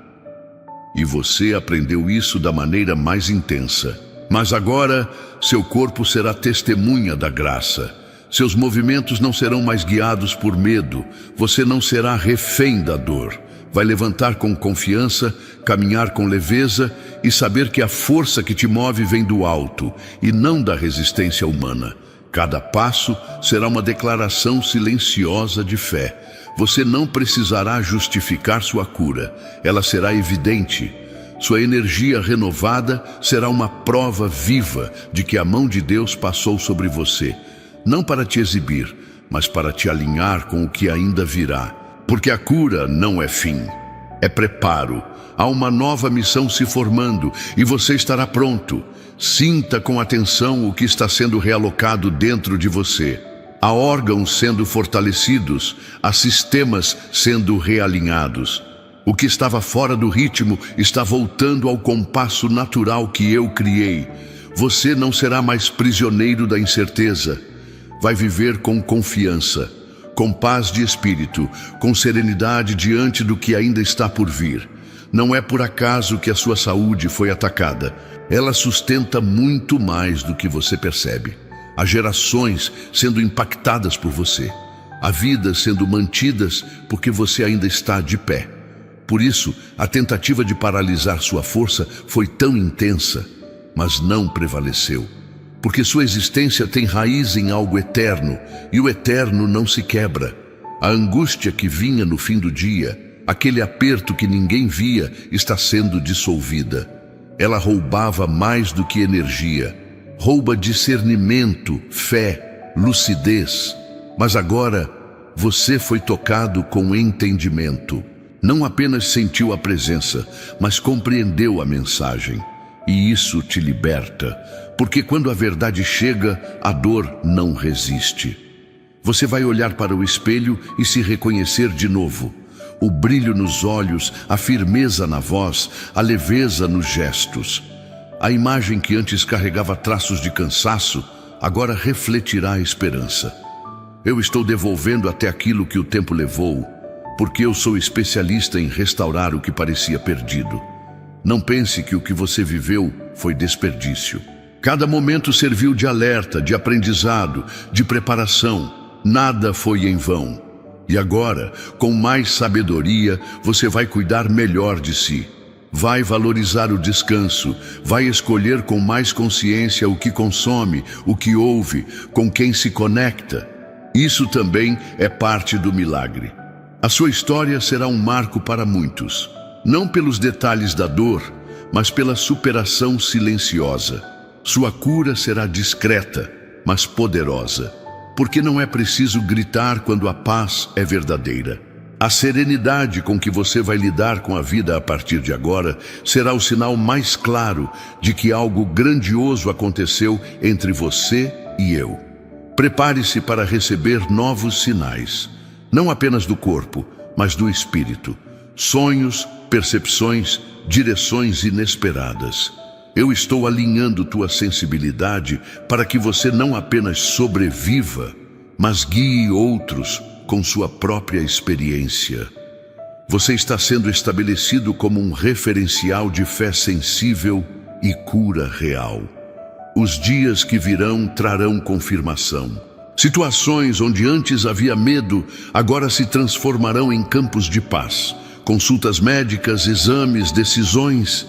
E você aprendeu isso da maneira mais intensa. Mas agora, seu corpo será testemunha da graça. Seus movimentos não serão mais guiados por medo. Você não será refém da dor. Vai levantar com confiança, caminhar com leveza e saber que a força que te move vem do alto e não da resistência humana. Cada passo será uma declaração silenciosa de fé. Você não precisará justificar sua cura. Ela será evidente. Sua energia renovada será uma prova viva de que a mão de Deus passou sobre você. Não para te exibir, mas para te alinhar com o que ainda virá. Porque a cura não é fim, é preparo. Há uma nova missão se formando e você estará pronto. Sinta com atenção o que está sendo realocado dentro de você. Há órgãos sendo fortalecidos, há sistemas sendo realinhados. O que estava fora do ritmo está voltando ao compasso natural que eu criei. Você não será mais prisioneiro da incerteza. Vai viver com confiança, com paz de espírito, com serenidade diante do que ainda está por vir. Não é por acaso que a sua saúde foi atacada. Ela sustenta muito mais do que você percebe. Há gerações sendo impactadas por você. Há vidas sendo mantidas porque você ainda está de pé. Por isso, a tentativa de paralisar sua força foi tão intensa, mas não prevaleceu. Porque sua existência tem raiz em algo eterno, e o eterno não se quebra. A angústia que vinha no fim do dia, aquele aperto que ninguém via, está sendo dissolvida. Ela roubava mais do que energia. Rouba discernimento, fé, lucidez. Mas agora, você foi tocado com entendimento. Não apenas sentiu a presença, mas compreendeu a mensagem. E isso te liberta, porque quando a verdade chega, a dor não resiste. Você vai olhar para o espelho e se reconhecer de novo. O brilho nos olhos, a firmeza na voz, a leveza nos gestos. A imagem que antes carregava traços de cansaço, agora refletirá a esperança. Eu estou devolvendo até aquilo que o tempo levou, porque eu sou especialista em restaurar o que parecia perdido. Não pense que o que você viveu foi desperdício. Cada momento serviu de alerta, de aprendizado, de preparação. Nada foi em vão. E agora, com mais sabedoria, você vai cuidar melhor de si. Vai valorizar o descanso, vai escolher com mais consciência o que consome, o que ouve, com quem se conecta. Isso também é parte do milagre. A sua história será um marco para muitos. Não pelos detalhes da dor, mas pela superação silenciosa. Sua cura será discreta, mas poderosa, porque não é preciso gritar quando a paz é verdadeira. A serenidade com que você vai lidar com a vida a partir de agora será o sinal mais claro de que algo grandioso aconteceu entre você e eu. Prepare-se para receber novos sinais, não apenas do corpo, mas do espírito. Sonhos, percepções, direções inesperadas. Eu estou alinhando tua sensibilidade para que você não apenas sobreviva, mas guie outros com sua própria experiência. Você está sendo estabelecido como um referencial de fé sensível e cura real. Os dias que virão trarão confirmação. Situações onde antes havia medo, agora se transformarão em campos de paz. Consultas médicas, exames, decisões,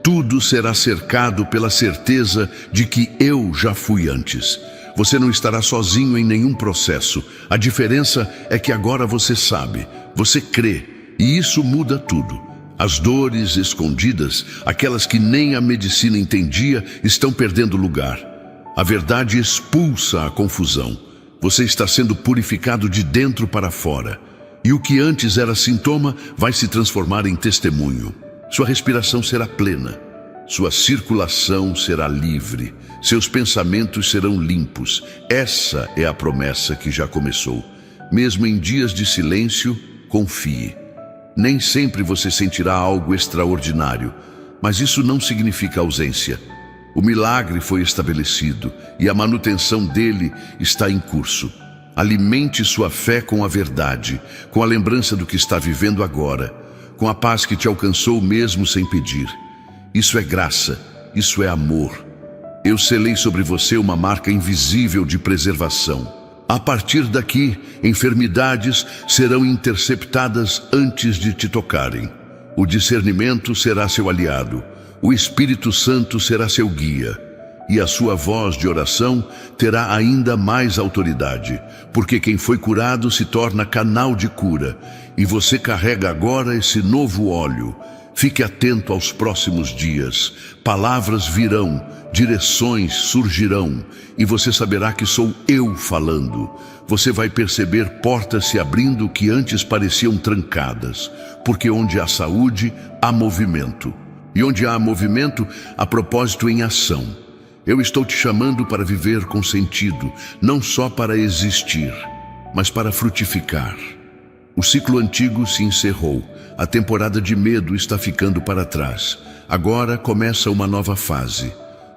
tudo será cercado pela certeza de que eu já fui antes. Você não estará sozinho em nenhum processo. A diferença é que agora você sabe, você crê, e isso muda tudo. As dores escondidas, aquelas que nem a medicina entendia, estão perdendo lugar. A verdade expulsa a confusão. Você está sendo purificado de dentro para fora. E o que antes era sintoma vai se transformar em testemunho. Sua respiração será plena. Sua circulação será livre. Seus pensamentos serão limpos. Essa é a promessa que já começou. Mesmo em dias de silêncio, confie. Nem sempre você sentirá algo extraordinário, mas isso não significa ausência. O milagre foi estabelecido e a manutenção dele está em curso. Alimente sua fé com a verdade, com a lembrança do que está vivendo agora, com a paz que te alcançou mesmo sem pedir. Isso é graça, isso é amor. Eu selei sobre você uma marca invisível de preservação. A partir daqui, enfermidades serão interceptadas antes de te tocarem. O discernimento será seu aliado, o Espírito Santo será seu guia, e a sua voz de oração terá ainda mais autoridade, porque quem foi curado se torna canal de cura, e você carrega agora esse novo óleo. Fique atento aos próximos dias. Palavras virão, direções surgirão, e você saberá que sou eu falando. Você vai perceber portas se abrindo que antes pareciam trancadas, porque onde há saúde, há movimento. E onde há movimento, há propósito em ação. Eu estou te chamando para viver com sentido, não só para existir, mas para frutificar. O ciclo antigo se encerrou. A temporada de medo está ficando para trás. Agora começa uma nova fase.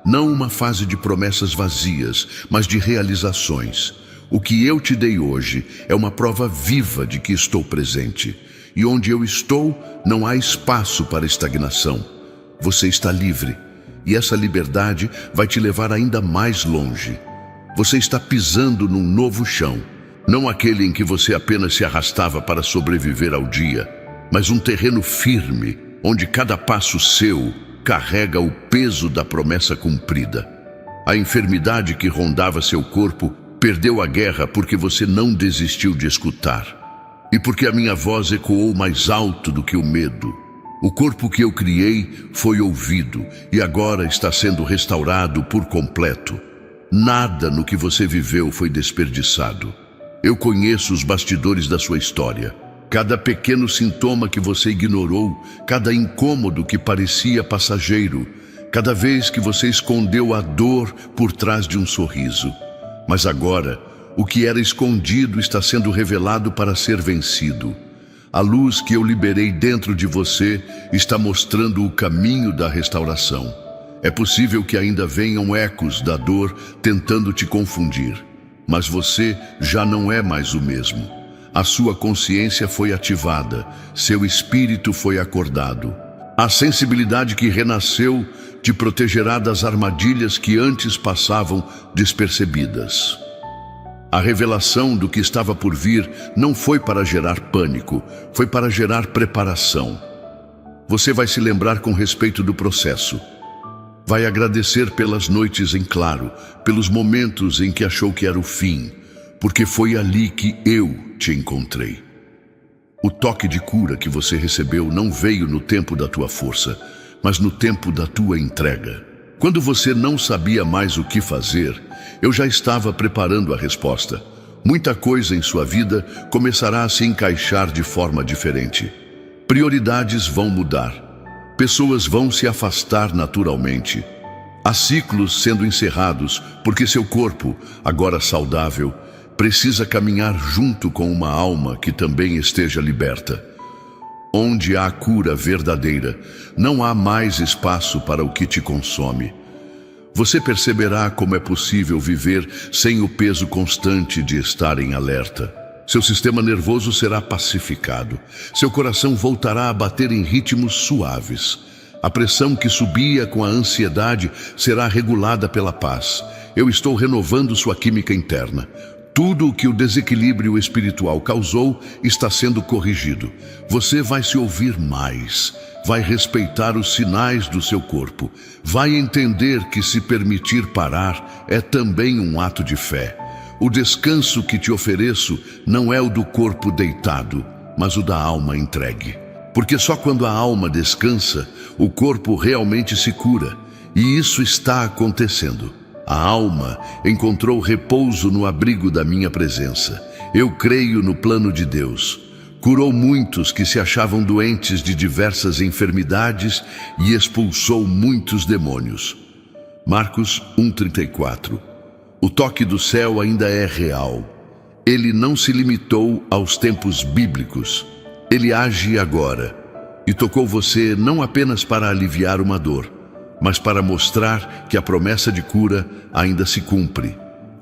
Não uma fase de promessas vazias, mas de realizações. O que eu te dei hoje é uma prova viva de que estou presente. E onde eu estou, não há espaço para estagnação. Você está livre. E essa liberdade vai te levar ainda mais longe. Você está pisando num novo chão. Não aquele em que você apenas se arrastava para sobreviver ao dia, mas um terreno firme, onde cada passo seu carrega o peso da promessa cumprida. A enfermidade que rondava seu corpo perdeu a guerra porque você não desistiu de escutar. E porque a minha voz ecoou mais alto do que o medo. O corpo que eu criei foi ouvido e agora está sendo restaurado por completo. Nada no que você viveu foi desperdiçado. Eu conheço os bastidores da sua história. Cada pequeno sintoma que você ignorou, cada incômodo que parecia passageiro, cada vez que você escondeu a dor por trás de um sorriso. Mas agora, o que era escondido está sendo revelado para ser vencido. A luz que eu liberei dentro de você está mostrando o caminho da restauração. É possível que ainda venham ecos da dor tentando te confundir. Mas você já não é mais o mesmo. A sua consciência foi ativada, seu espírito foi acordado. A sensibilidade que renasceu te protegerá das armadilhas que antes passavam despercebidas. A revelação do que estava por vir não foi para gerar pânico, foi para gerar preparação. Você vai se lembrar com respeito do processo. Vai agradecer pelas noites em claro, pelos momentos em que achou que era o fim, porque foi ali que eu te encontrei. O toque de cura que você recebeu não veio no tempo da tua força, mas no tempo da tua entrega. Quando você não sabia mais o que fazer, eu já estava preparando a resposta. Muita coisa em sua vida começará a se encaixar de forma diferente. Prioridades vão mudar. Pessoas vão se afastar naturalmente. Há ciclos sendo encerrados porque seu corpo, agora saudável, precisa caminhar junto com uma alma que também esteja liberta. Onde há cura verdadeira, não há mais espaço para o que te consome. Você perceberá como é possível viver sem o peso constante de estar em alerta. Seu sistema nervoso será pacificado. Seu coração voltará a bater em ritmos suaves. A pressão que subia com a ansiedade será regulada pela paz. Eu estou renovando sua química interna. Tudo o que o desequilíbrio espiritual causou está sendo corrigido. Você vai se ouvir mais. Vai respeitar os sinais do seu corpo. Vai entender que se permitir parar é também um ato de fé. O descanso que te ofereço não é o do corpo deitado, mas o da alma entregue. Porque só quando a alma descansa, o corpo realmente se cura. E isso está acontecendo. A alma encontrou repouso no abrigo da minha presença. Eu creio no plano de Deus. Curou muitos que se achavam doentes de diversas enfermidades e expulsou muitos demônios. Marcos 1:34. O toque do céu ainda é real. Ele não se limitou aos tempos bíblicos. Ele age agora e tocou você não apenas para aliviar uma dor, mas para mostrar que a promessa de cura ainda se cumpre,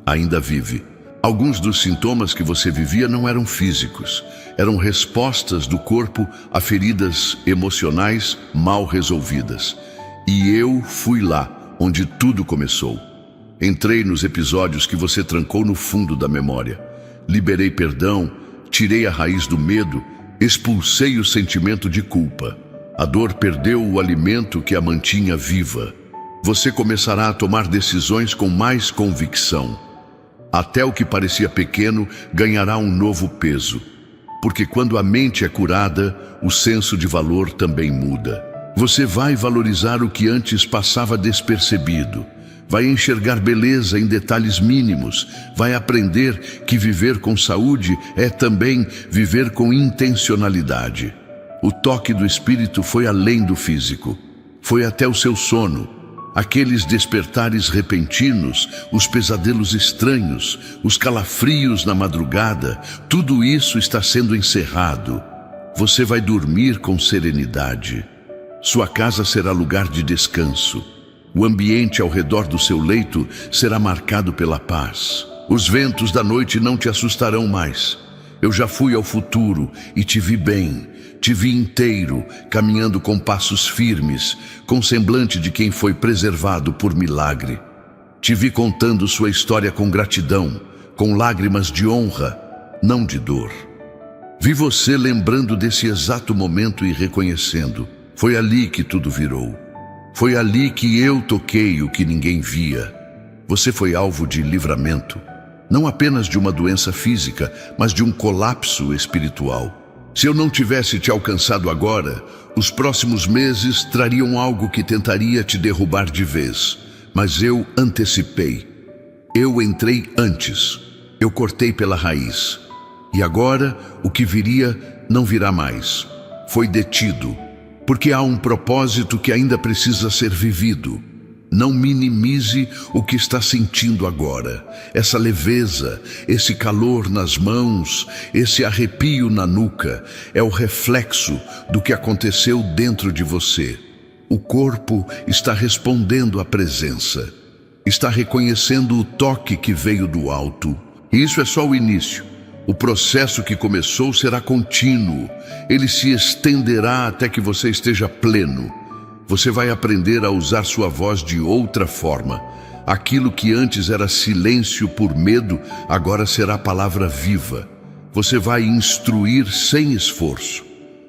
ainda vive. Alguns dos sintomas que você vivia não eram físicos, eram respostas do corpo a feridas emocionais mal resolvidas. E eu fui lá onde tudo começou. Entrei nos episódios que você trancou no fundo da memória. Liberei perdão, tirei a raiz do medo, expulsei o sentimento de culpa. A dor perdeu o alimento que a mantinha viva. Você começará a tomar decisões com mais convicção. Até o que parecia pequeno ganhará um novo peso. Porque quando a mente é curada, o senso de valor também muda. Você vai valorizar o que antes passava despercebido. Vai enxergar beleza em detalhes mínimos. Vai aprender que viver com saúde é também viver com intencionalidade. O toque do espírito foi além do físico. Foi até o seu sono. Aqueles despertares repentinos, os pesadelos estranhos, os calafrios na madrugada, tudo isso está sendo encerrado. Você vai dormir com serenidade. Sua casa será lugar de descanso. O ambiente ao redor do seu leito será marcado pela paz. Os ventos da noite não te assustarão mais. Eu já fui ao futuro e te vi bem. Te vi inteiro, caminhando com passos firmes, com semblante de quem foi preservado por milagre. Te vi contando sua história com gratidão, com lágrimas de honra, não de dor. Vi você lembrando desse exato momento e reconhecendo. Foi ali que tudo virou. Foi ali que eu toquei o que ninguém via. Você foi alvo de livramento, não apenas de uma doença física, mas de um colapso espiritual. Se eu não tivesse te alcançado agora, os próximos meses trariam algo que tentaria te derrubar de vez. Mas eu antecipei. Eu entrei antes. Eu cortei pela raiz. E agora, o que viria, não virá mais. Foi detido. Porque há um propósito que ainda precisa ser vivido. Não minimize o que está sentindo agora. Essa leveza, esse calor nas mãos, esse arrepio na nuca, é o reflexo do que aconteceu dentro de você. O corpo está respondendo à presença. Está reconhecendo o toque que veio do alto. E isso é só o início. O processo que começou será contínuo. Ele se estenderá até que você esteja pleno. Você vai aprender a usar sua voz de outra forma. Aquilo que antes era silêncio por medo, agora será palavra viva. Você vai instruir sem esforço.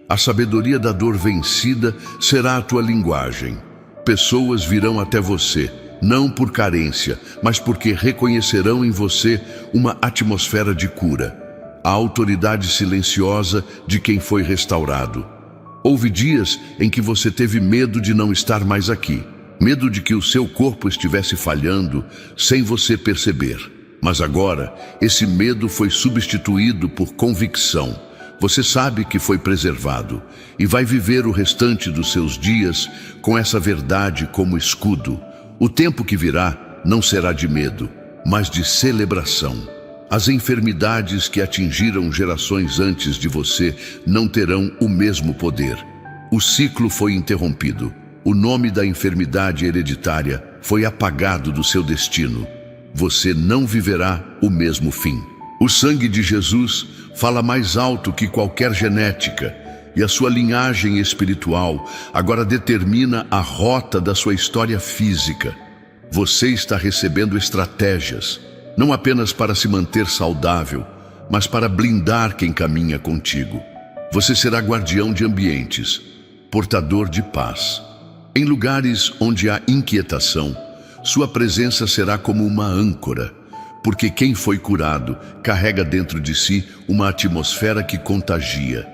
A sabedoria da dor vencida será a tua linguagem. Pessoas virão até você, não por carência, mas porque reconhecerão em você uma atmosfera de cura. A autoridade silenciosa de quem foi restaurado. Houve dias em que você teve medo de não estar mais aqui. Medo de que o seu corpo estivesse falhando sem você perceber. Mas agora, esse medo foi substituído por convicção. Você sabe que foi preservado e vai viver o restante dos seus dias com essa verdade como escudo. O tempo que virá não será de medo, mas de celebração. As enfermidades que atingiram gerações antes de você não terão o mesmo poder. O ciclo foi interrompido. O nome da enfermidade hereditária foi apagado do seu destino. Você não viverá o mesmo fim. O sangue de Jesus fala mais alto que qualquer genética, e a sua linhagem espiritual agora determina a rota da sua história física. Você está recebendo estratégias, não apenas para se manter saudável, mas para blindar quem caminha contigo. Você será guardião de ambientes, portador de paz. Em lugares onde há inquietação, sua presença será como uma âncora, porque quem foi curado carrega dentro de si uma atmosfera que contagia.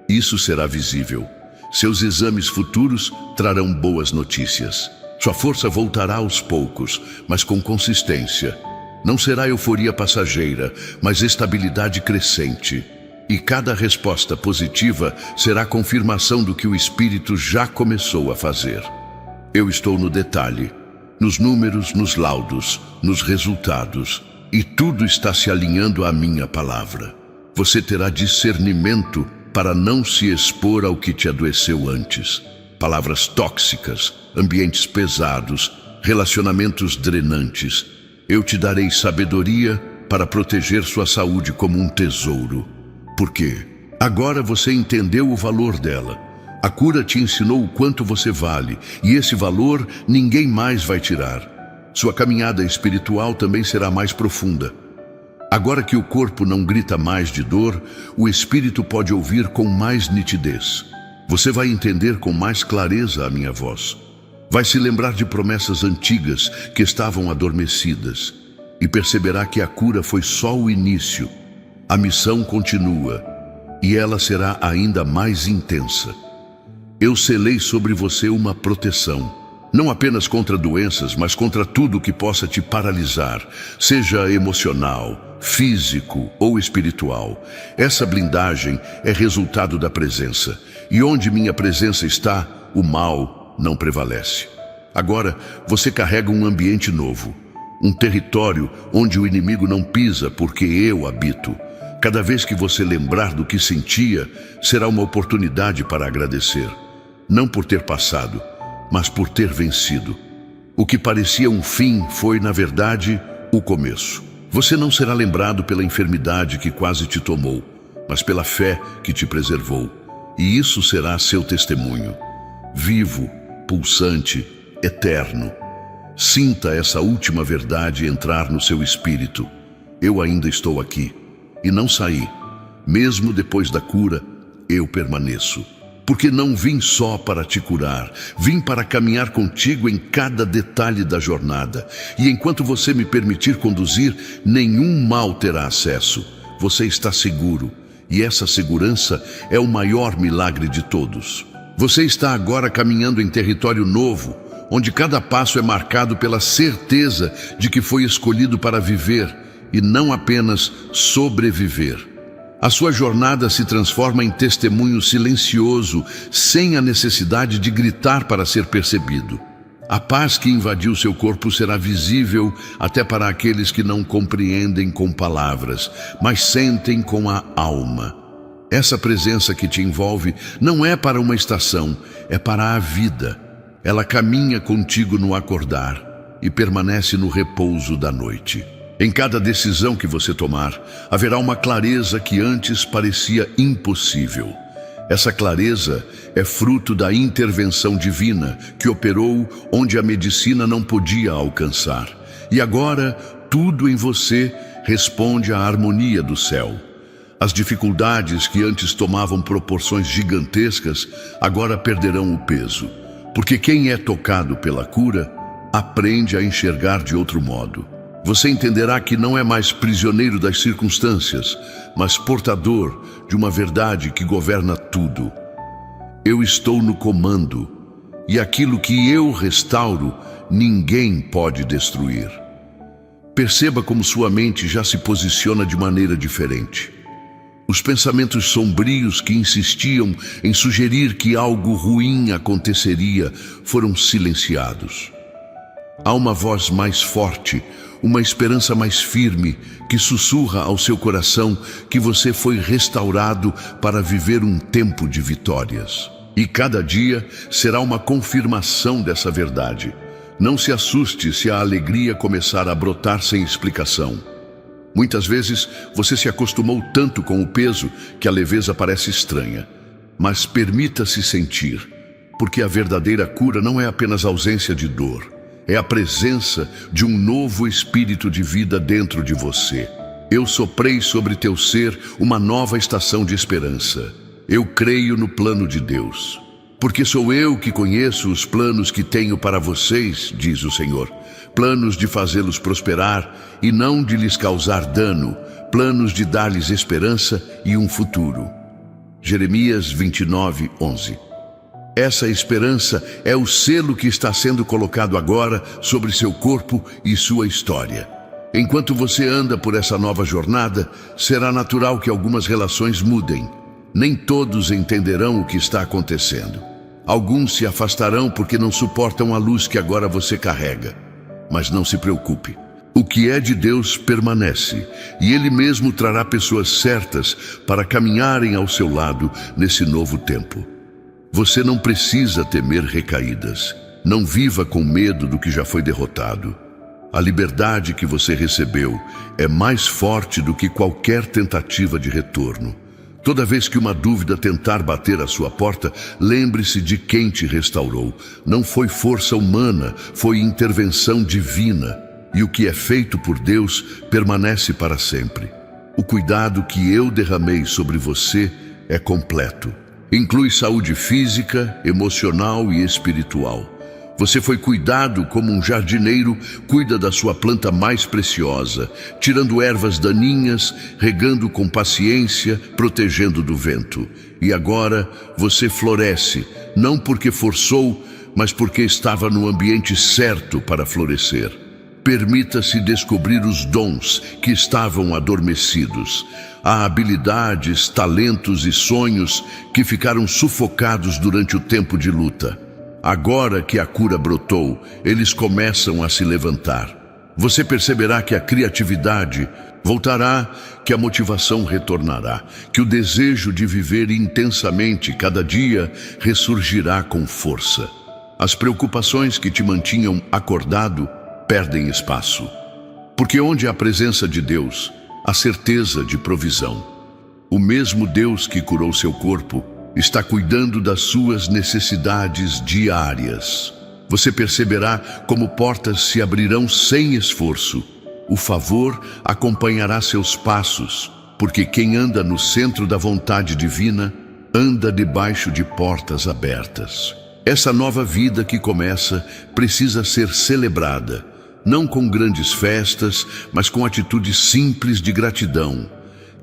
Isso será visível. Seus exames futuros trarão boas notícias. Sua força voltará aos poucos, mas com consistência. Não será euforia passageira, mas estabilidade crescente. E cada resposta positiva será confirmação do que o Espírito já começou a fazer. Eu estou no detalhe, nos números, nos laudos, nos resultados, e tudo está se alinhando à minha palavra. Você terá discernimento para não se expor ao que te adoeceu antes. Palavras tóxicas, ambientes pesados, relacionamentos drenantes. Eu te darei sabedoria para proteger sua saúde como um tesouro. Por quê? Agora você entendeu o valor dela. A cura te ensinou o quanto você vale, e esse valor ninguém mais vai tirar. Sua caminhada espiritual também será mais profunda. Agora que o corpo não grita mais de dor, o espírito pode ouvir com mais nitidez. Você vai entender com mais clareza a minha voz. Vai se lembrar de promessas antigas que estavam adormecidas e perceberá que a cura foi só o início. A missão continua e ela será ainda mais intensa. Eu selei sobre você uma proteção, não apenas contra doenças, mas contra tudo que possa te paralisar, seja emocional, físico ou espiritual. Essa blindagem é resultado da presença, e onde minha presença está, o mal não prevalece. Agora, você carrega um ambiente novo, um território onde o inimigo não pisa porque eu habito. Cada vez que você lembrar do que sentia, será uma oportunidade para agradecer, não por ter passado, mas por ter vencido. O que parecia um fim foi, na verdade, o começo. Você não será lembrado pela enfermidade que quase te tomou, mas pela fé que te preservou. E isso será seu testemunho. Vivo, pulsante, eterno. Sinta essa última verdade entrar no seu espírito. Eu ainda estou aqui e não saí. Mesmo depois da cura, eu permaneço. Porque não vim só para te curar, vim para caminhar contigo em cada detalhe da jornada. E enquanto você me permitir conduzir, nenhum mal terá acesso. Você está seguro, e essa segurança é o maior milagre de todos. Você está agora caminhando em território novo, onde cada passo é marcado pela certeza de que foi escolhido para viver e não apenas sobreviver. A sua jornada se transforma em testemunho silencioso, sem a necessidade de gritar para ser percebido. A paz que invadiu seu corpo será visível até para aqueles que não compreendem com palavras, mas sentem com a alma. Essa presença que te envolve não é para uma estação, é para a vida. Ela caminha contigo no acordar e permanece no repouso da noite. Em cada decisão que você tomar, haverá uma clareza que antes parecia impossível. Essa clareza é fruto da intervenção divina que operou onde a medicina não podia alcançar. E agora, tudo em você responde à harmonia do céu. As dificuldades que antes tomavam proporções gigantescas, agora perderão o peso. Porque quem é tocado pela cura, aprende a enxergar de outro modo. Você entenderá que não é mais prisioneiro das circunstâncias, mas portador de uma verdade que governa tudo. Eu estou no comando, e aquilo que eu restauro, ninguém pode destruir. Perceba como sua mente já se posiciona de maneira diferente. Os pensamentos sombrios que insistiam em sugerir que algo ruim aconteceria foram silenciados. Há uma voz mais forte, uma esperança mais firme que sussurra ao seu coração que você foi restaurado para viver um tempo de vitórias. E cada dia será uma confirmação dessa verdade. Não se assuste se a alegria começar a brotar sem explicação. Muitas vezes você se acostumou tanto com o peso que a leveza parece estranha. Mas permita-se sentir, porque a verdadeira cura não é apenas ausência de dor. É a presença de um novo espírito de vida dentro de você. Eu soprei sobre teu ser uma nova estação de esperança. Eu creio no plano de Deus. Porque sou eu que conheço os planos que tenho para vocês, diz o Senhor. Planos de fazê-los prosperar e não de lhes causar dano. Planos de dar-lhes esperança e um futuro. Jeremias 29:11. Essa esperança é o selo que está sendo colocado agora sobre seu corpo e sua história. Enquanto você anda por essa nova jornada, será natural que algumas relações mudem. Nem todos entenderão o que está acontecendo. Alguns se afastarão porque não suportam a luz que agora você carrega. Mas não se preocupe. O que é de Deus permanece, e Ele mesmo trará pessoas certas para caminharem ao seu lado nesse novo tempo. Você não precisa temer recaídas. Não viva com medo do que já foi derrotado. A liberdade que você recebeu é mais forte do que qualquer tentativa de retorno. Toda vez que uma dúvida tentar bater à sua porta, lembre-se de quem te restaurou. Não foi força humana, foi intervenção divina. E o que é feito por Deus permanece para sempre. O cuidado que eu derramei sobre você é completo. Inclui saúde física, emocional e espiritual. Você foi cuidado como um jardineiro cuida da sua planta mais preciosa, tirando ervas daninhas, regando com paciência, protegendo do vento. E agora você floresce, não porque forçou, mas porque estava no ambiente certo para florescer. Permita-se descobrir os dons que estavam adormecidos. Há habilidades, talentos e sonhos que ficaram sufocados durante o tempo de luta. Agora que a cura brotou, eles começam a se levantar. Você perceberá que a criatividade voltará, que a motivação retornará, que o desejo de viver intensamente cada dia ressurgirá com força. As preocupações que te mantinham acordado perdem espaço. Porque onde há a presença de Deus, há certeza de provisão. O mesmo Deus que curou seu corpo está cuidando das suas necessidades diárias. Você perceberá como portas se abrirão sem esforço. O favor acompanhará seus passos, porque quem anda no centro da vontade divina, anda debaixo de portas abertas. Essa nova vida que começa precisa ser celebrada, não com grandes festas, mas com atitudes simples de gratidão.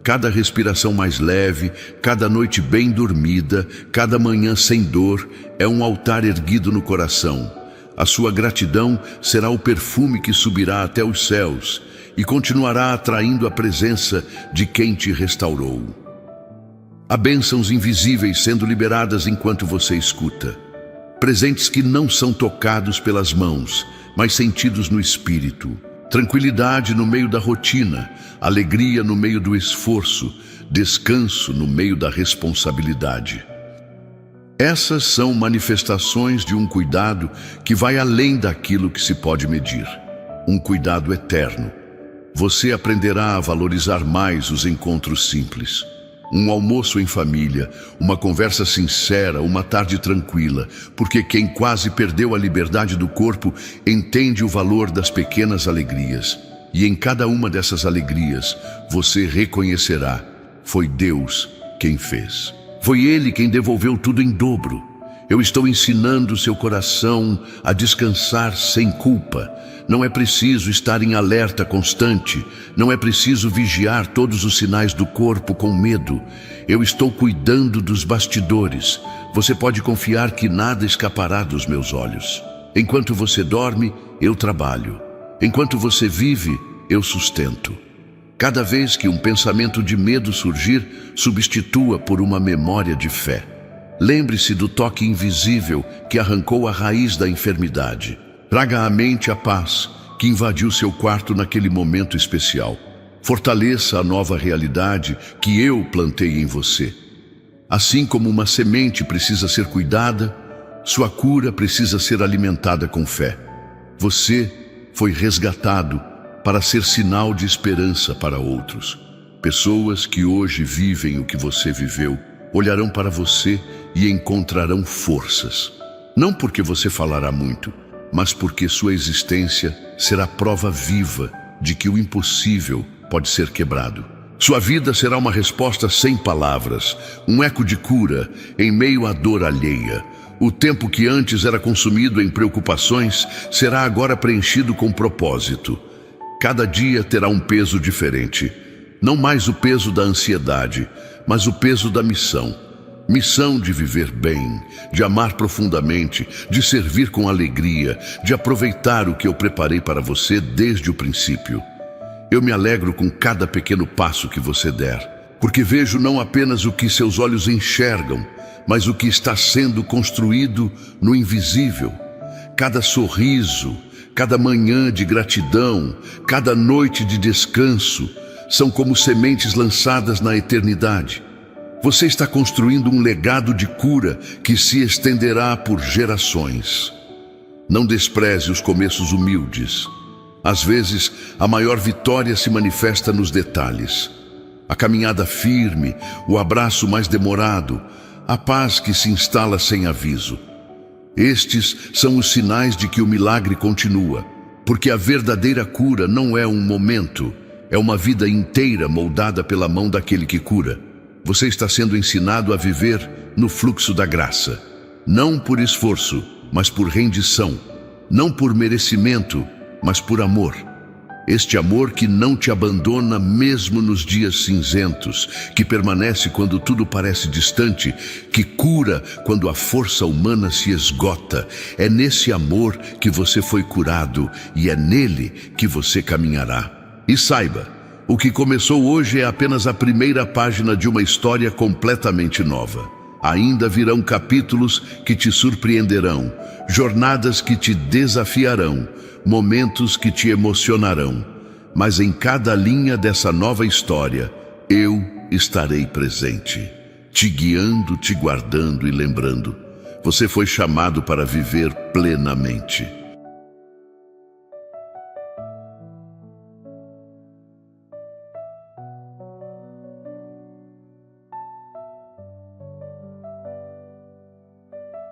Cada respiração mais leve, cada noite bem dormida, cada manhã sem dor, é um altar erguido no coração. A sua gratidão será o perfume que subirá até os céus e continuará atraindo a presença de quem te restaurou. Há bênçãos invisíveis sendo liberadas enquanto você escuta. Presentes que não são tocados pelas mãos, mas sentidos no espírito. Tranquilidade no meio da rotina, alegria no meio do esforço, descanso no meio da responsabilidade. Essas são manifestações de um cuidado que vai além daquilo que se pode medir. Um cuidado eterno. Você aprenderá a valorizar mais os encontros simples. Um almoço em família, uma conversa sincera, uma tarde tranquila, porque quem quase perdeu a liberdade do corpo entende o valor das pequenas alegrias. E em cada uma dessas alegrias, você reconhecerá: foi Deus quem fez. Foi Ele quem devolveu tudo em dobro. Eu estou ensinando seu coração a descansar sem culpa. Não é preciso estar em alerta constante. Não é preciso vigiar todos os sinais do corpo com medo. Eu estou cuidando dos bastidores. Você pode confiar que nada escapará dos meus olhos. Enquanto você dorme, eu trabalho. Enquanto você vive, eu sustento. Cada vez que um pensamento de medo surgir, substitua por uma memória de fé. Lembre-se do toque invisível que arrancou a raiz da enfermidade. Traga à mente a paz que invadiu seu quarto naquele momento especial. Fortaleça a nova realidade que eu plantei em você. Assim como uma semente precisa ser cuidada, sua cura precisa ser alimentada com fé. Você foi resgatado para ser sinal de esperança para outros. Pessoas que hoje vivem o que você viveu olharão para você e encontrarão forças. Não porque você falará muito, mas porque sua existência será prova viva de que o impossível pode ser quebrado. Sua vida será uma resposta sem palavras, um eco de cura em meio à dor alheia. O tempo que antes era consumido em preocupações será agora preenchido com propósito. Cada dia terá um peso diferente. Não mais o peso da ansiedade, mas o peso da missão. Missão de viver bem, de amar profundamente, de servir com alegria, de aproveitar o que eu preparei para você desde o princípio. Eu me alegro com cada pequeno passo que você der, porque vejo não apenas o que seus olhos enxergam, mas o que está sendo construído no invisível. Cada sorriso, cada manhã de gratidão, cada noite de descanso, são como sementes lançadas na eternidade. Você está construindo um legado de cura que se estenderá por gerações. Não despreze os começos humildes. Às vezes, a maior vitória se manifesta nos detalhes. A caminhada firme, o abraço mais demorado, a paz que se instala sem aviso. Estes são os sinais de que o milagre continua, porque a verdadeira cura não é um momento, é uma vida inteira moldada pela mão daquele que cura. Você está sendo ensinado a viver no fluxo da graça, não por esforço, mas por rendição, não por merecimento, mas por amor. Este amor que não te abandona mesmo nos dias cinzentos, que permanece quando tudo parece distante, que cura quando a força humana se esgota. É nesse amor que você foi curado e é nele que você caminhará. E saiba, o que começou hoje é apenas a primeira página de uma história completamente nova. Ainda virão capítulos que te surpreenderão, jornadas que te desafiarão, momentos que te emocionarão. Mas em cada linha dessa nova história, eu estarei presente, te guiando, te guardando e lembrando. Você foi chamado para viver plenamente.